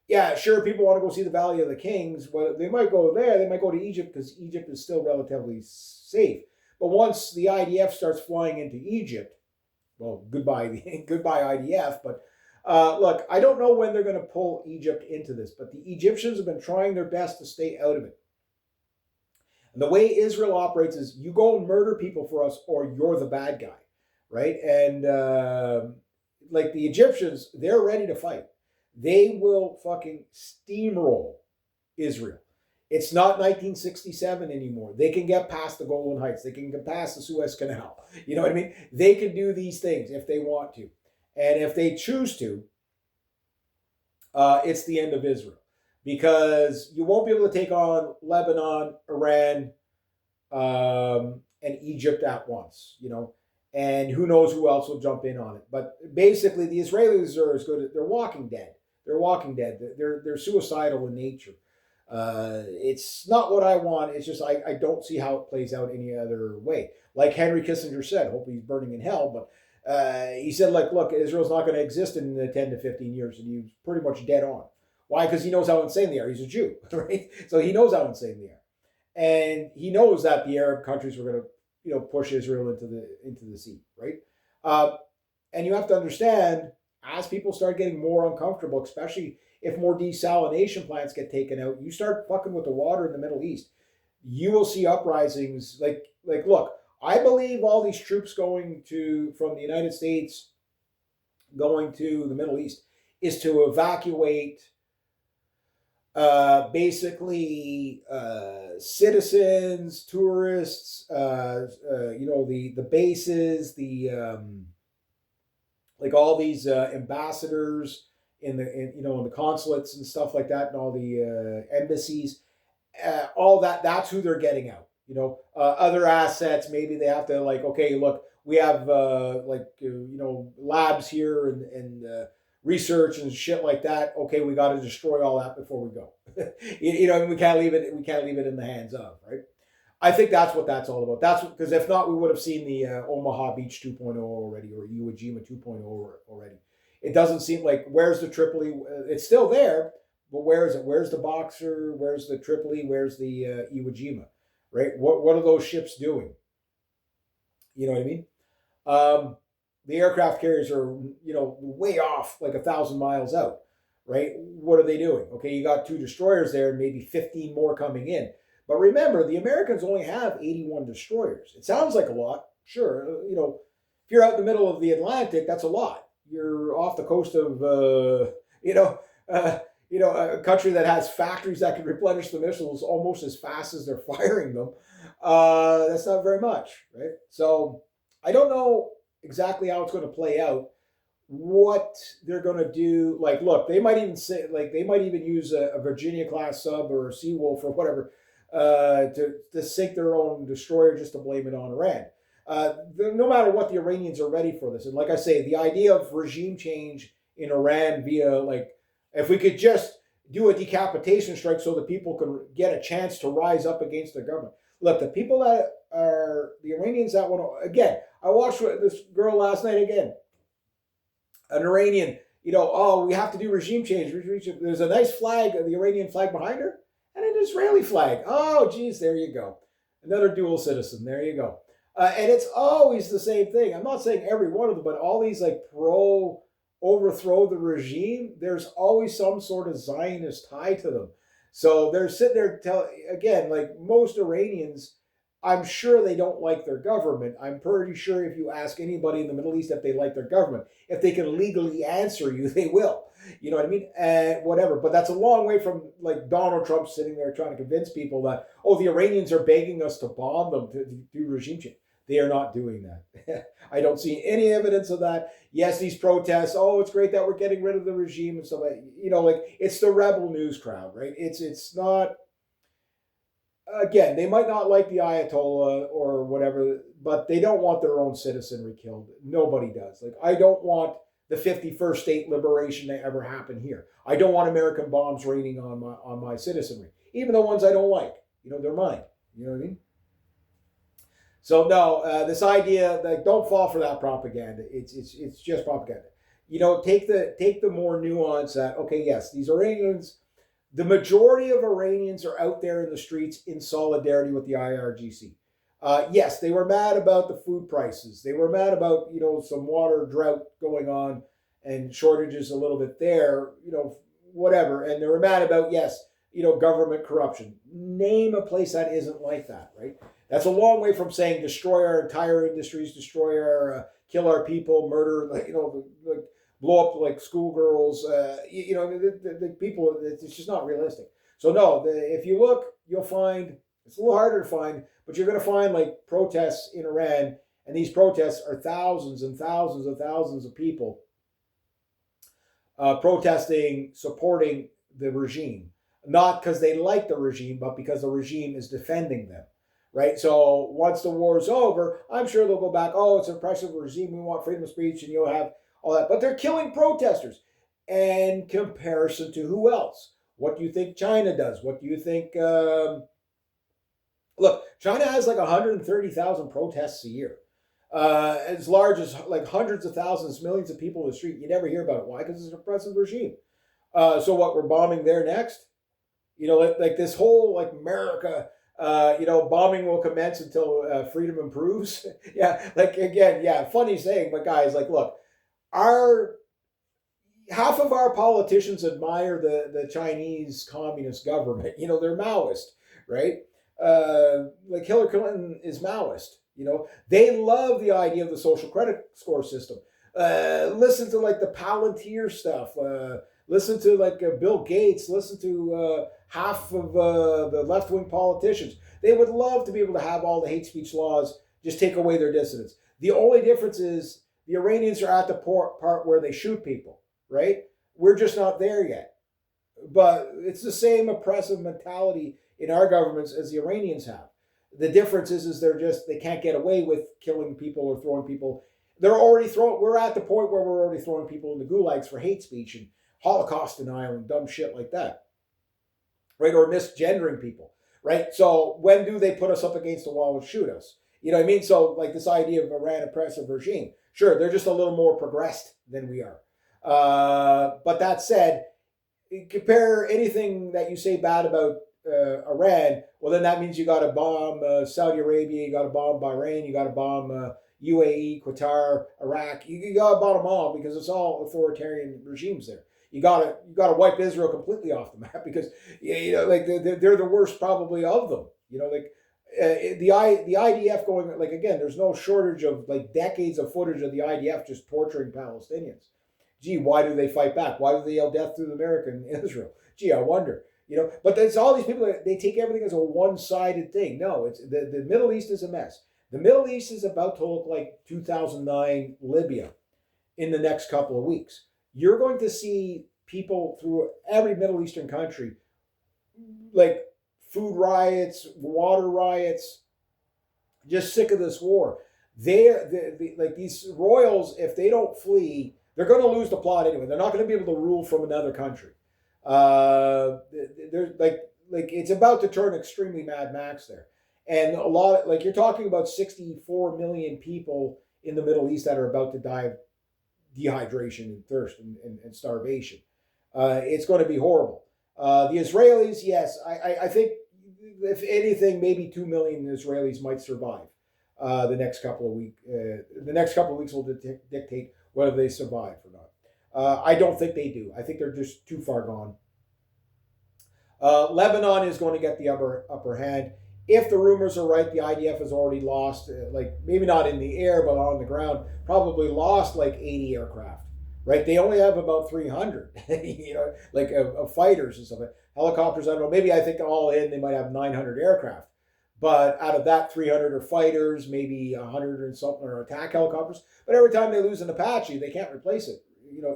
yeah, sure, people want to go see the Valley of the Kings. Well, they might go there. They might go to Egypt because Egypt is still relatively safe. But once the IDF starts flying into Egypt, well, goodbye IDF. But look, I don't know when they're going to pull Egypt into this, but the Egyptians have been trying their best to stay out of it. And the way Israel operates is you go and murder people for us or you're the bad guy, right? And like the Egyptians, they're ready to fight. They will fucking steamroll Israel. It's not 1967 anymore. They can get past the Golan Heights. They can get past the Suez Canal. You know what I mean? They can do these things if they want to. And if they choose to, it's the end of Israel. Because you won't be able to take on Lebanon, Iran, and Egypt at once, and who knows who else will jump in on it. But basically, the Israelis are as good as they're walking dead. They're walking dead. They're suicidal in nature. It's not what I want. It's just I don't see how it plays out any other way. Like Henry Kissinger said, hope he's burning in hell, but he said, like, look, Israel's not going to exist in 10 to 15 years, and he was pretty much dead on. Why? Because he knows how insane they are. He's a Jew, right? So he knows how insane they are, and he knows that the Arab countries were going to, push Israel into the sea, right? And you have to understand, as people start getting more uncomfortable, especially if more desalination plants get taken out, you start fucking with the water in the Middle East. you will see uprisings. Like look, I believe all these troops going to from the United States going to the Middle East is to evacuate basically citizens, tourists, the bases, like all these ambassadors in the consulates and stuff like that, and all the embassies, all that's who they're getting out. Other assets, maybe they have to, like, okay, look, we have labs here and research and shit like that. Okay, we got to destroy all that before we go. We can't leave it. We can't leave it in the hands of, right. I think that's what that's all about. That's because if not, we would have seen the Omaha Beach 2.0 already, or Iwo Jima 2.0 already. It doesn't seem like, where's the Tripoli? It's still there, but where is it? Where's the Boxer? Where's the Tripoli? Where's the Iwo Jima? Right? What are those ships doing? You know what I mean? The aircraft carriers are way off, like 1,000 miles out. Right? What are they doing? Okay, you got 2 destroyers there, and maybe 15 more coming in. But remember, the Americans only have 81 destroyers. It sounds like a lot. Sure, if you're out in the middle of the Atlantic, that's a lot. You're off the coast of, a country that has factories that can replenish the missiles almost as fast as they're firing them. That's not very much, right? So I don't know exactly how it's going to play out. What they're going to do, like, look, they might even use a Virginia class sub or a Seawolf or whatever to sink their own destroyer just to blame it on Iran. No matter what, the Iranians are ready for this. And like I say, the idea of regime change in Iran via, like, if we could just do a decapitation strike so that people can get a chance to rise up against their government. Look, the people that are the Iranians that want to, again, I watched this girl last night again, an Iranian, we have to do regime change. There's a nice flag, the Iranian flag behind her, and an Israeli flag. Oh, geez, there you go. Another dual citizen. There you go. And it's always the same thing. I'm not saying every one of them, but all these like pro overthrow the regime, there's always some sort of Zionist tie to them. So they're sitting there again, like most Iranians, I'm sure they don't like their government. I'm pretty sure if you ask anybody in the Middle East if they like their government, if they can legally answer you, they will. You know what I mean? Whatever. But that's a long way from like Donald Trump sitting there trying to convince people that, the Iranians are begging us to bomb them to do regime change. They are not doing that. I don't see any evidence of that. Yes, these protests. Oh, it's great that we're getting rid of the regime and stuff. Like it's the rebel news crowd, right? It's not. Again, they might not like the Ayatollah or whatever, but they don't want their own citizenry killed. Nobody does. Like, I don't want the 51st state liberation to ever happen here. I don't want American bombs raining on my citizenry, even the ones I don't like. They're mine. You know what I mean? So no, this idea, like, don't fall for that propaganda. It's just propaganda. Take the more nuance that, okay, yes, these Iranians, the majority of Iranians are out there in the streets in solidarity with the IRGC. Yes, they were mad about the food prices. They were mad about, some water drought going on and shortages a little bit there, whatever. And they were mad about, yes, government corruption. Name a place that isn't like that, right? That's a long way from saying destroy our entire industries, destroy our, kill our people, murder, like blow up like schoolgirls. The people, it's just not realistic. So no, if you look, you'll find, it's a little harder to find, but you're going to find like protests in Iran, and these protests are thousands and thousands and thousands of people protesting, supporting the regime. Not because they like the regime, but because the regime is defending them. Right? So once the war is over, I'm sure they'll go back, it's an oppressive regime, we want freedom of speech, and you'll have all that. But they're killing protesters. In comparison to who else? What do you think China does? What do you think? Look, China has like 130,000 protests a year. As large as like hundreds of thousands, millions of people in the street. You never hear about it. Why? Because it's an oppressive regime. So what, we're bombing there next? Like this whole like America, bombing will commence until freedom improves. Yeah, like again, yeah, funny saying, but guys, like, look, half of our politicians admire the Chinese communist government. They're Maoist, right? like Hillary Clinton is Maoist. They love the idea of the social credit score system. Listen to like the Palantir stuff. Listen to like Bill Gates. Listen to half of the left wing politicians. They would love to be able to have all the hate speech laws just take away their dissidents. The only difference is the Iranians are at the part where they shoot people, right? We're just not there yet. But it's the same oppressive mentality in our governments as the Iranians have. The difference is they can't get away with killing people or throwing people. We're at the point where we're already throwing people into gulags for hate speech and Holocaust denial and dumb shit like that, right? Or misgendering people, right? So when do they put us up against the wall and shoot us? You know what I mean? So like this idea of Iran oppressive regime, sure, they're just a little more progressed than we are. But that said, compare anything that you say bad about Iran, well, then that means you got to bomb Saudi Arabia, you got to bomb Bahrain, you got to bomb UAE, Qatar, Iraq. You got to bomb them all because it's all authoritarian regimes there. You got to wipe Israel completely off the map because like they're the worst probably of them. Like the IDF going, like, again, there's no shortage of like decades of footage of the IDF just torturing Palestinians. Gee, why do they fight back? Why do they yell death to America and Israel? Gee, I wonder. But it's all these people they take everything as a one-sided thing. No, it's the Middle East is a mess. The Middle East is about to look like 2009 Libya in the next couple of weeks. You're going to see people through every Middle Eastern country, like food riots, water riots, just sick of this war. Like these royals, if they don't flee, they're going to lose the plot anyway. They're not going to be able to rule from another country. They're like it's about to turn extremely Mad Max there. And a lot, like you're talking about 64 million people in the Middle East that are about to die of dehydration and thirst and starvation. It's going to be horrible. The Israelis, yes, I think if anything, maybe 2 million Israelis might survive the next couple of weeks. The next couple of weeks will dictate whether they survive or not. I don't think they do. I think they're just too far gone. Lebanon is going to get the upper hand. If the rumors are right, the IDF has already lost, like maybe not in the air, but on the ground, probably lost like 80 aircraft, right? They only have about 300, like of fighters and stuff. Helicopters, I don't know, maybe I think all in, they might have 900 aircraft. But out of that, 300 are fighters, maybe 100 and something are attack helicopters. But every time they lose an Apache, they can't replace it,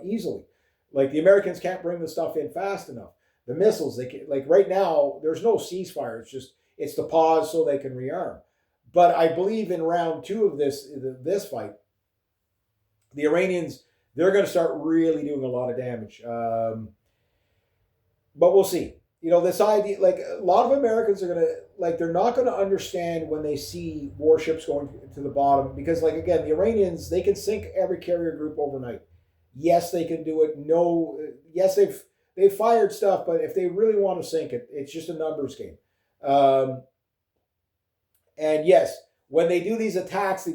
easily. Like the Americans can't bring the stuff in fast enough. The missiles, they can, like right now, there's no ceasefire. It's the pause so they can rearm. But I believe in round 2 of this fight, the Iranians, they're going to start really doing a lot of damage. But we'll see. This idea, like a lot of Americans are going to, like, they're not going to understand when they see warships going to the bottom because, like, again, the Iranians, they can sink every carrier group overnight. Yes, they can do it. No, yes, they've fired stuff, but if they really want to sink it, it's just a numbers game. And yes, when they do these attacks to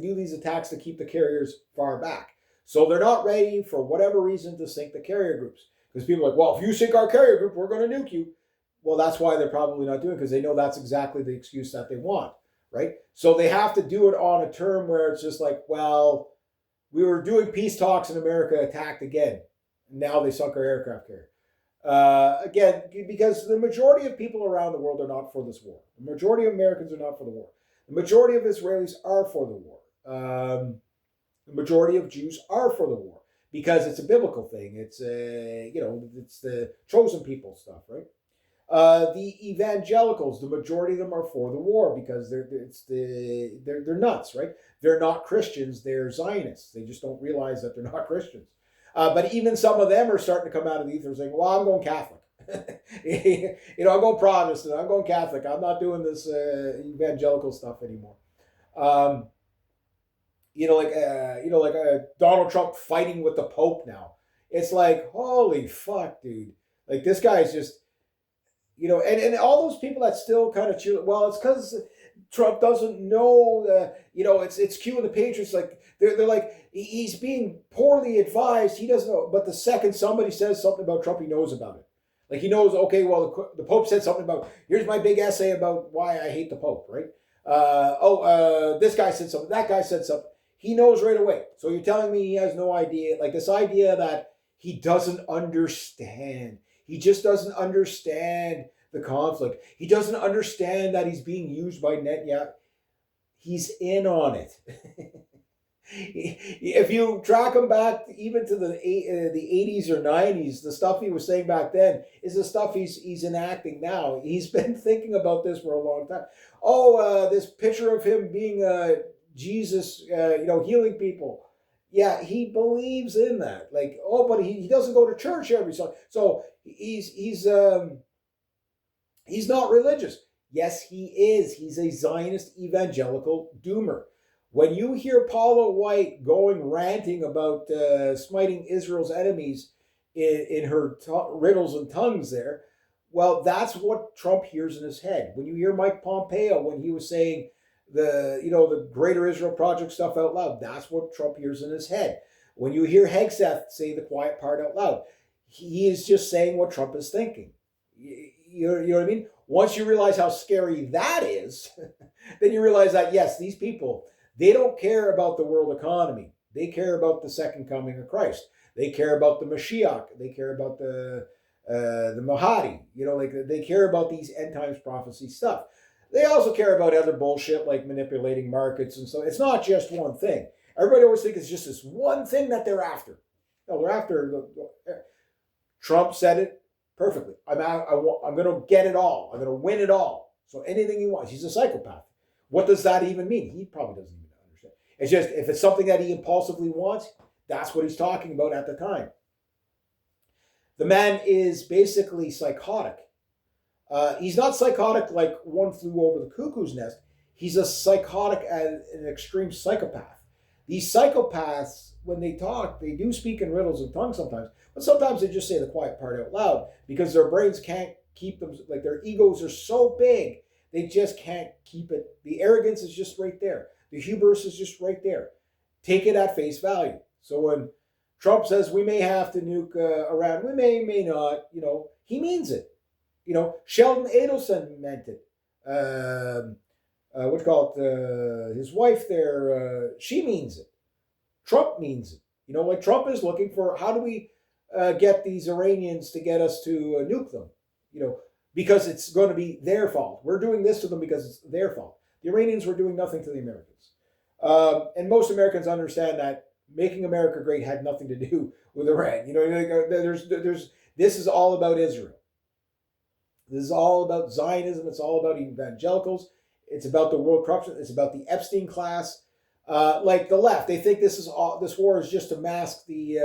keep the carriers far back. So they're not ready for whatever reason to sink the carrier groups. Because people are like, well, if you sink our carrier group, we're going to nuke you. Well, that's why they're probably not doing it, because they know that's exactly the excuse that they want, right? So they have to do it on a term where it's just like, well, we were doing peace talks and America attacked again. Now they sunk our aircraft carrier. Again, because the majority of people around the world are not for this war. The majority of Americans are not for the war. The majority of Israelis are for the war. The majority of Jews are for the war because it's a biblical thing. It's it's the chosen people stuff, right? The evangelicals, the majority of them are for the war because they're nuts, right? They're not Christians, they're Zionists. They just don't realize that they're not Christians. But even some of them are starting to come out of the ether saying, well, I'm going Catholic. I'm going Protestant, I'm going Catholic. I'm not doing this evangelical stuff anymore. Donald Trump fighting with the Pope now. It's like, holy fuck, dude. Like, this guy's just, and all those people that still kind of cheer, well, it's because Trump doesn't know, it's Q and the Patriots, like, they're like, he's being poorly advised, he doesn't know, but the second somebody says something about Trump, he knows about it. Like he knows, okay, well, the Pope said something about, here's my big essay about why I hate the Pope, right? This guy said something, that guy said something. He knows right away. So you're telling me he has no idea, like this idea that he doesn't understand. He just doesn't understand the conflict. He doesn't understand that he's being used by Netanyahu. He's in on it. If you track him back even to the 80s or 90s, the stuff he was saying back then is the stuff he's enacting now. He's been thinking about this for a long time. This picture of him being Jesus, healing people. Yeah, he believes in that. Like, but he doesn't go to church every Sunday. So he's not religious. Yes, he is. He's a Zionist evangelical doomer. When you hear Paula White ranting about smiting Israel's enemies in her riddles and tongues there, well, that's what Trump hears in his head. When you hear Mike Pompeo, when he was saying the Greater Israel Project stuff out loud, that's what Trump hears in his head. When you hear Hegseth say the quiet part out loud, he is just saying what Trump is thinking. You know what I mean? Once you realize how scary that is, then you realize that, yes, these people, they don't care about the world economy. They care about the second coming of Christ. They care about the Mashiach. They care about the Mahdi. They care about these end times prophecy stuff. They also care about other bullshit like manipulating markets and so. It's not just one thing. Everybody always thinks it's just this one thing that they're after. No, they're after. Trump said it perfectly. I'm going to get it all. I'm going to win it all. So anything he wants. He's a psychopath. What does that even mean? He probably doesn't even understand. It's just, if it's something that he impulsively wants, that's what he's talking about at the time. The man is basically psychotic. He's not psychotic like One Flew Over the Cuckoo's Nest. He's a psychotic and an extreme psychopath. These psychopaths, when they talk, they do speak in riddles and tongues sometimes, but sometimes they just say the quiet part out loud because their brains can't keep them, like their egos are so big, they just can't keep it. The arrogance is just right there. The hubris is just right there. Take it at face value. So when Trump says we may have to nuke Iran, we may not, he means it. Sheldon Adelson meant it. His wife there, she means it. Trump means it. Like Trump is looking for, how do we get these Iranians to get us to nuke them? Because it's going to be their fault. We're doing this to them because it's their fault. The Iranians were doing nothing to the Americans. And most Americans understand that making America great had nothing to do with Iran. This is all about Israel. This is all about Zionism. It's all about evangelicals. It's about the world corruption. It's about the Epstein class. Like the left, they think this war is just to mask the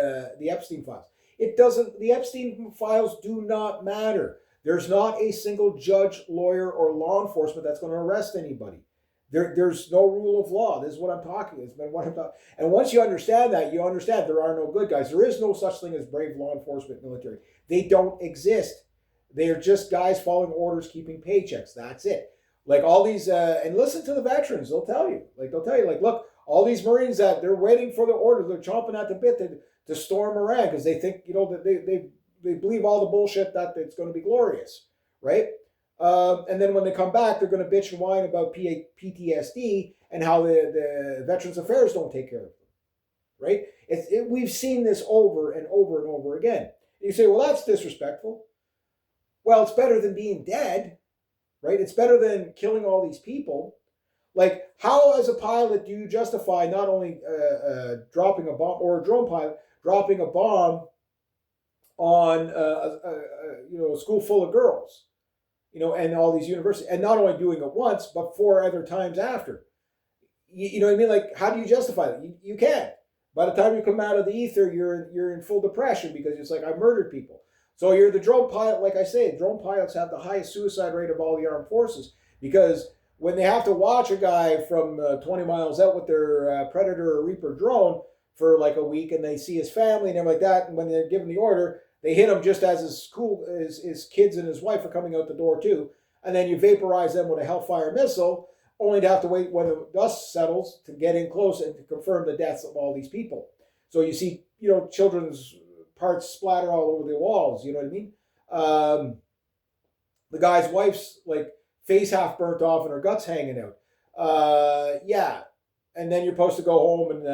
Epstein files. It doesn't. The Epstein files do not matter. There's not a single judge, lawyer, or law enforcement that's going to arrest anybody. There's no rule of law. This is what I'm talking. It's been what I'm talking. And once you understand that, you understand there are no good guys. There is no such thing as brave law enforcement military. They don't exist. They are just guys following orders, keeping paychecks. That's it. Like all these, and listen to the veterans. They'll tell you, look, all these Marines that they're waiting for the order. They're chomping at the bit to storm Iran because they think, that they believe all the bullshit that it's going to be glorious, right? And then when they come back, they're going to bitch and whine about PTSD and how the Veterans Affairs don't take care of them, right? We've seen this over and over and over again. You say, well, that's disrespectful. Well, it's better than being dead, right? It's better than killing all these people. Like, how as a pilot do you justify not only dropping a bomb, or a drone pilot dropping a bomb on a school full of girls, and all these universities, and not only doing it once but 4 other times after? You know what I mean? Like, how do you justify that? You can't. By the time you come out of the ether, you're in full depression because it's like, I murdered people. So you're the drone pilot. Like I say, drone pilots have the highest suicide rate of all the armed forces because when they have to watch a guy from 20 miles out with their Predator or Reaper drone for like a week, and they see his family and everything like that, and when they're given the order, they hit him just as his kids and his wife are coming out the door too, and then you vaporize them with a Hellfire missile, only to have to wait when the dust settles to get in close and to confirm the deaths of all these people. So you see, children's parts splatter all over the walls. You know what I mean? The guy's wife's like face half burnt off and her guts hanging out. Yeah, and then you're supposed to go home and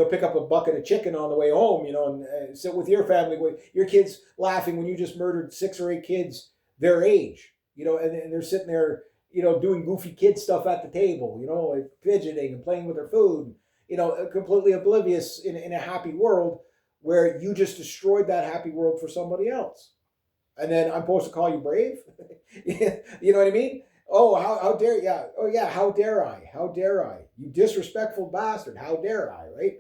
pick up a bucket of chicken on the way home, and sit with your family, with your kids laughing when you just murdered 6 or 8 kids their age, and they're sitting there, doing goofy kid stuff at the table, like fidgeting and playing with their food, completely oblivious in a happy world where you just destroyed that happy world for somebody else. And then I'm supposed to call you brave? You know what I mean? Oh, how dare, yeah. Oh, yeah, how dare I? How dare I? You disrespectful bastard. How dare I, right?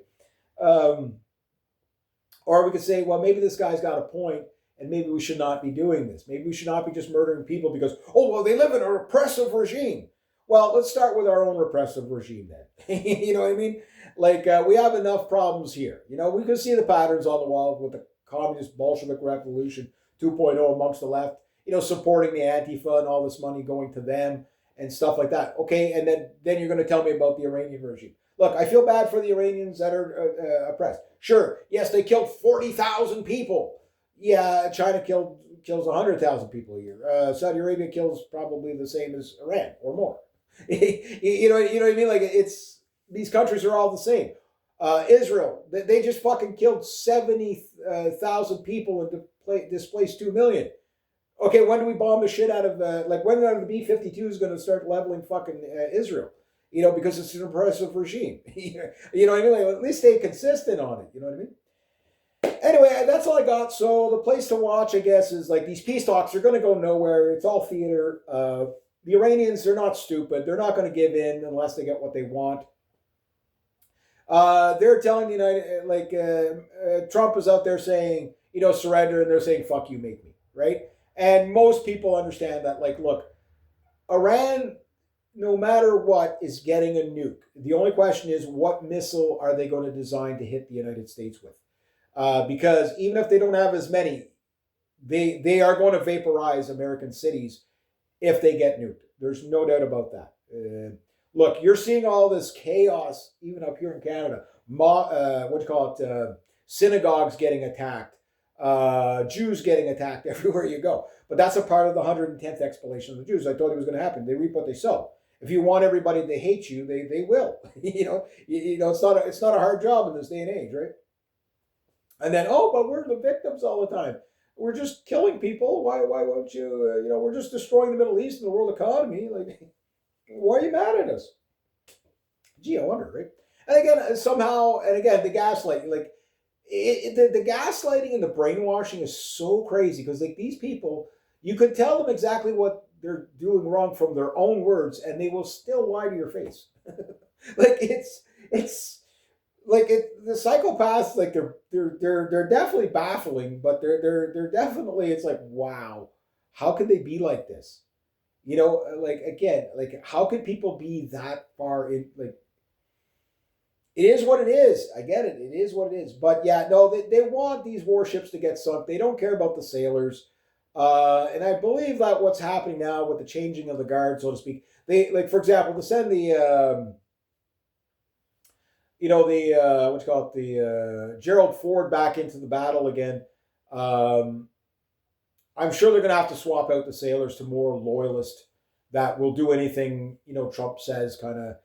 Or we could say, well, maybe this guy's got a point, and maybe we should not be doing this. Maybe we should not be just murdering people because, oh, well, they live in a repressive regime. Well, let's start with our own repressive regime then. You know what I mean? Like, we have enough problems here. We can see the patterns on the wall with the communist Bolshevik revolution 2.0 amongst the left, supporting the Antifa and all this money going to them and stuff like that. Okay, and then you're going to tell me about the Iranian regime. Look, I feel bad for the Iranians that are oppressed. Sure, yes, they killed 40,000 people. Yeah, China kills 100,000 people a year. Saudi Arabia kills probably the same as Iran or more. you know what I mean? Like, these countries are all the same. Israel, they just fucking killed 70,000 people and displaced 2 million. Okay, when do we bomb the shit out of when are the B-52s going to start leveling fucking Israel? Because it's an oppressive regime. You know what I mean? Like, at least stay consistent on it. You know what I mean? Anyway, that's all I got. So the place to watch, I guess, is like these peace talks are going to go nowhere. It's all theater. The Iranians, they're not stupid. They're not going to give in unless they get what they want. They're telling the United, Trump is out there saying, surrender, and they're saying, fuck you, make me, right? And most people understand that, like, look, Iran, no matter what, is getting a nuke. The only question is, what missile are they going to design to hit the United States with? Because even if they don't have as many, they are going to vaporize American cities if they get nuked. There's no doubt about that. Look, you're seeing all this chaos, even up here in Canada. Synagogues getting attacked. Jews getting attacked everywhere you go. But that's a part of the 110th explanation of the Jews. I told you it was going to happen. They reap what they sow. If you want everybody to hate you, they will. It's not a hard job in this day and age, right? And then, but we're the victims all the time. We're just killing people. Why won't you? We're just destroying the Middle East and the world economy. Like, why are you mad at us? Gee, I wonder, right? And again, somehow, the gaslighting, like, the gaslighting and the brainwashing is so crazy because, like, these people, you could tell them exactly what they're doing wrong from their own words, and they will still lie to your face. Like, it's like the psychopaths, like, they're definitely baffling, but they're definitely, it's like, wow, how could they be like this? Like, again, like, how could people be that far in, like, it is what it is. I get it. It is what it is. But yeah, no, they want these warships to get sunk. They don't care about the sailors. And I believe that what's happening now with the changing of the guard, so to speak, they, like, for example, to send the, Gerald Ford back into the battle again. I'm sure they're going to have to swap out the sailors to more loyalist that will do anything, Trump says, kind of.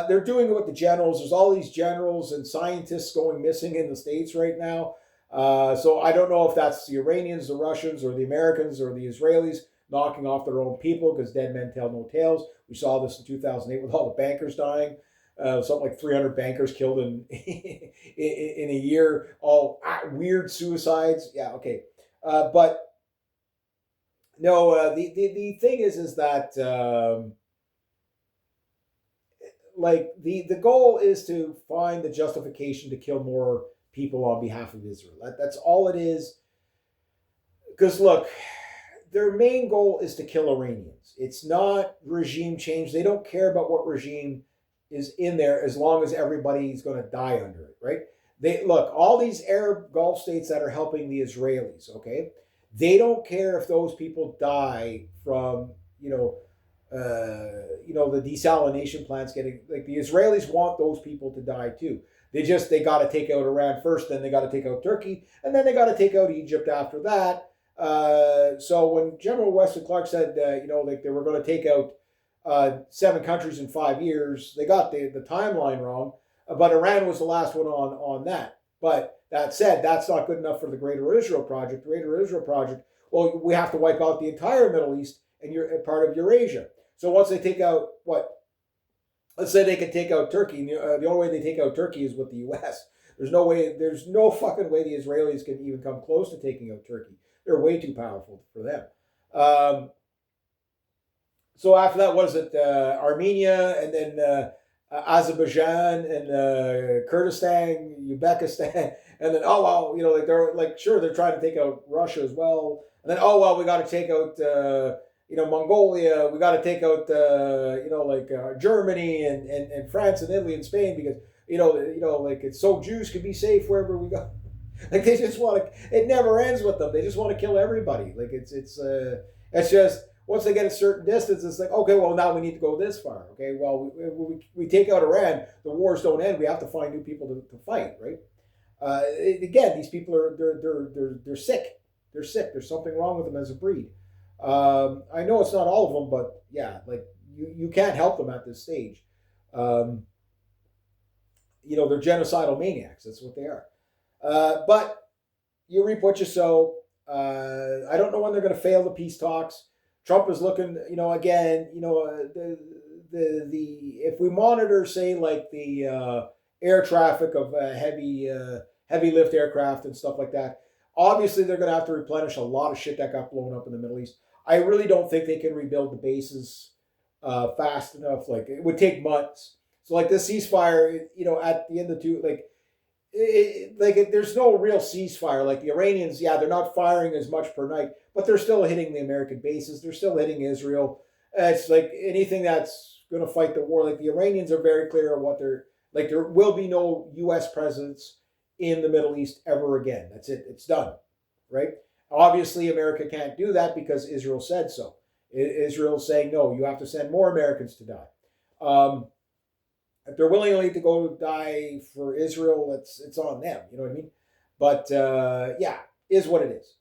They're doing it with the generals. There's all these generals and scientists going missing in the States right now. So I don't know if that's the Iranians, the Russians, or the Americans, or the Israelis knocking off their own people because dead men tell no tales. We saw this in 2008 with all the bankers dying. Something like 300 bankers killed in in a year. All weird suicides. Yeah, okay. But no, the thing is that like the goal is to find the justification to kill more people on behalf of Israel. That's all it is. Because look, their main goal is to kill Iranians. It's not regime change. They don't care about what regime is in there as long as everybody's going to die under it, right? They look, all these Arab Gulf states that are helping the Israelis, okay? They don't care if those people die from, the desalination plants getting, like, the Israelis want those people to die too. They got to take out Iran first, then they got to take out Turkey, and then they got to take out Egypt after that. So when General Wesley Clark said, like they were going to take out 7 countries in 5 years, they got the timeline wrong. But Iran was the last one on that. But that said, that's not good enough for the Greater Israel Project. The Greater Israel Project, well, we have to wipe out the entire Middle East and part of Eurasia. So once they take out let's say they could take out Turkey. The only way they take out Turkey is with the U.S. There's no fucking way the Israelis can even come close to taking out Turkey. They're way too powerful for them. So after that, what is it? Armenia, and then Azerbaijan, and Kurdistan, Uzbekistan, and then they're trying to take out Russia as well, and then we got to take out Mongolia, we got to take out Germany and France and Italy and Spain, because it's so Jews can be safe wherever we go. Like they just want to. It never ends with them. They just want to kill everybody. Like it's just once they get a certain distance, it's like, okay, well now we need to go this far. Okay, well we take out Iran, the wars don't end. We have to find new people to fight, right? Again, these people they're sick. They're sick. There's something wrong with them as a breed. I know it's not all of them, but yeah, like you can't help them at this stage. They're genocidal maniacs. That's what they are. But you reap what you sow. I don't know when they're going to fail the peace talks. Trump is looking, again, if we monitor, say, like the air traffic of heavy lift aircraft and stuff like that, obviously they're going to have to replenish a lot of shit that got blown up in the Middle East. I really don't think they can rebuild the bases fast enough. Like it would take months. So like this ceasefire, at the end of there's no real ceasefire. Like the Iranians, yeah, they're not firing as much per night, but they're still hitting the American bases. They're still hitting Israel. It's like anything that's going to fight the war. Like the Iranians are very clear on what they're like. There will be no U.S. presence in the Middle East ever again. That's it. It's done, right? Obviously, America can't do that because Israel said so. Israel's saying, no, you have to send more Americans to die. If they're willing to go die for Israel, it's on them. You know what I mean? But is what it is.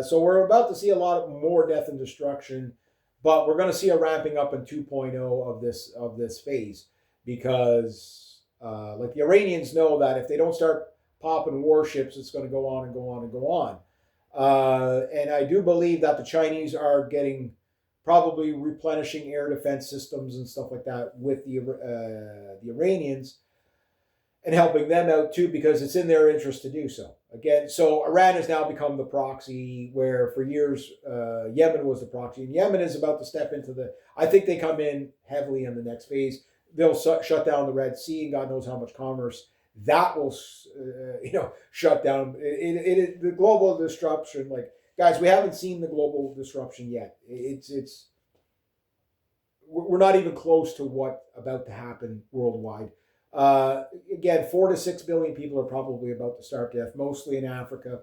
So we're about to see a lot more death and destruction, but we're going to see a ramping up in 2.0 of this phase, because like the Iranians know that if they don't start popping warships, it's going to go on and go on and go on. And I do believe that the Chinese are probably replenishing air defense systems and stuff like that with the Iranians, and helping them out too, because it's in their interest to do so. Again, so Iran has now become the proxy, where for years Yemen was the proxy, and Yemen is about to step into I think they come in heavily in the next phase. They'll shut down the Red Sea, and God knows how much commerce that will shut down. The global disruption, like, guys, we haven't seen the global disruption yet. We're not even close to what about to happen worldwide. Again, 4 to 6 billion people are probably about to starve to death, mostly in Africa.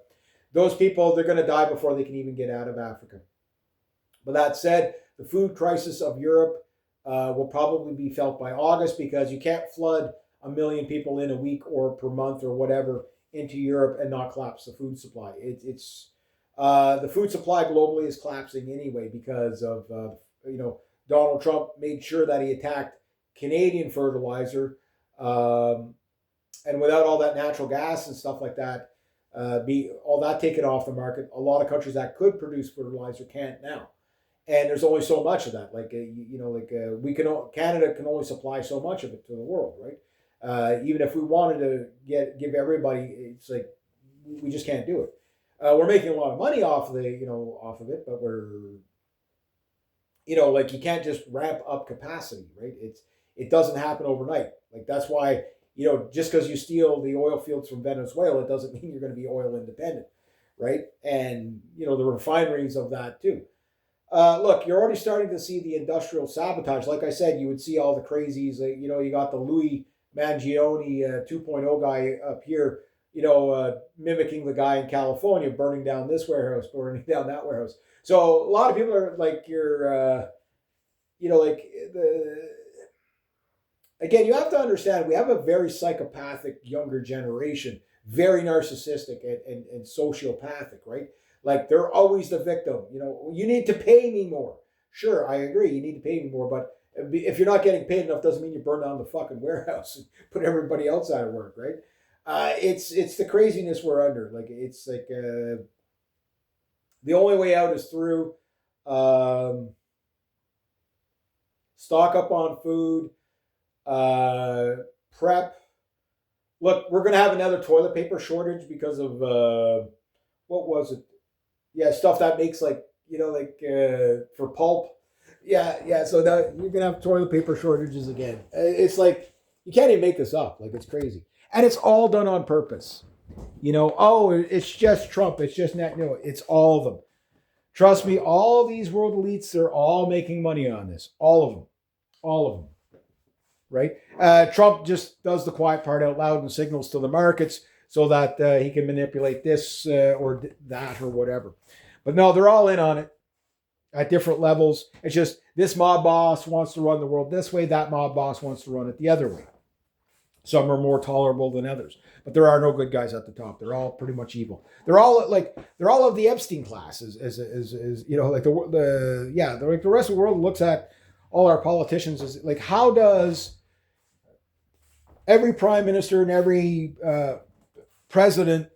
Those people, they're going to die before they can even get out of Africa. But that said, the food crisis of Europe will probably be felt by August, because you can't flood 1 million people in a week or per month or whatever into Europe and not collapse the food supply. The food supply globally is collapsing anyway, because of Donald Trump made sure that he attacked Canadian fertilizer, and without all that natural gas and stuff like that, all that taken off the market, a lot of countries that could produce fertilizer can't now, and there's only so much of that. Canada can only supply so much of it to the world, right? Even if we wanted to give everybody, it's like we just can't do it. We're making a lot of money off of it, but you can't just ramp up capacity, right? It doesn't happen overnight. Like that's why, just because you steal the oil fields from Venezuela, it doesn't mean you're going to be oil independent, right? And the refineries of that too. Look, you're already starting to see the industrial sabotage. Like I said, you would see all the crazies. You got the Louis Mangione 2.0 guy up here, mimicking the guy in California, burning down this warehouse, burning down that warehouse. So a lot of people are like, again, you have to understand, we have a very psychopathic younger generation, very narcissistic and sociopathic, right? Like they're always the victim. You know, you need to pay me more. Sure, I agree. You need to pay me more, but if you're not getting paid enough, doesn't mean you burn down the fucking warehouse and put everybody else out of work, right? It's the craziness we're under. Like it's like the only way out is through stock up on food, prep. Look, we're gonna have another toilet paper shortage because of what was it? Yeah, stuff that makes like like for pulp. Yeah. So now you're gonna have toilet paper shortages again. It's like you can't even make this up. Like it's crazy, and it's all done on purpose. Oh, it's just Trump. It's just net. No, it's all of them. Trust me, all these world elites, they're all making money on this. All of them. All of them. Right? Trump just does the quiet part out loud and signals to the markets so that he can manipulate this or that or whatever. But no, they're all in on it at different levels. It's just this mob boss wants to run the world this way, that mob boss wants to run it the other way. Some are more tolerable than others, but there are no good guys at the top. They're all pretty much evil. They're all of the Epstein class, as like they're like the rest of the world looks at all our politicians as like, how does every prime minister and every president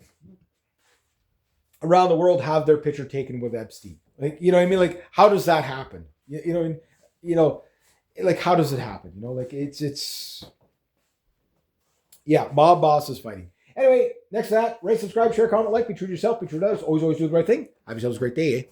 around the world have their picture taken with Epstein? Like, you know what I mean? Like, how does that happen? Like, how does it happen? Like it's mob bosses fighting. Anyway, next to that, rate, subscribe, share, comment, like, be true to yourself, be true to others. Always do the right thing. Have yourselves a great day, eh?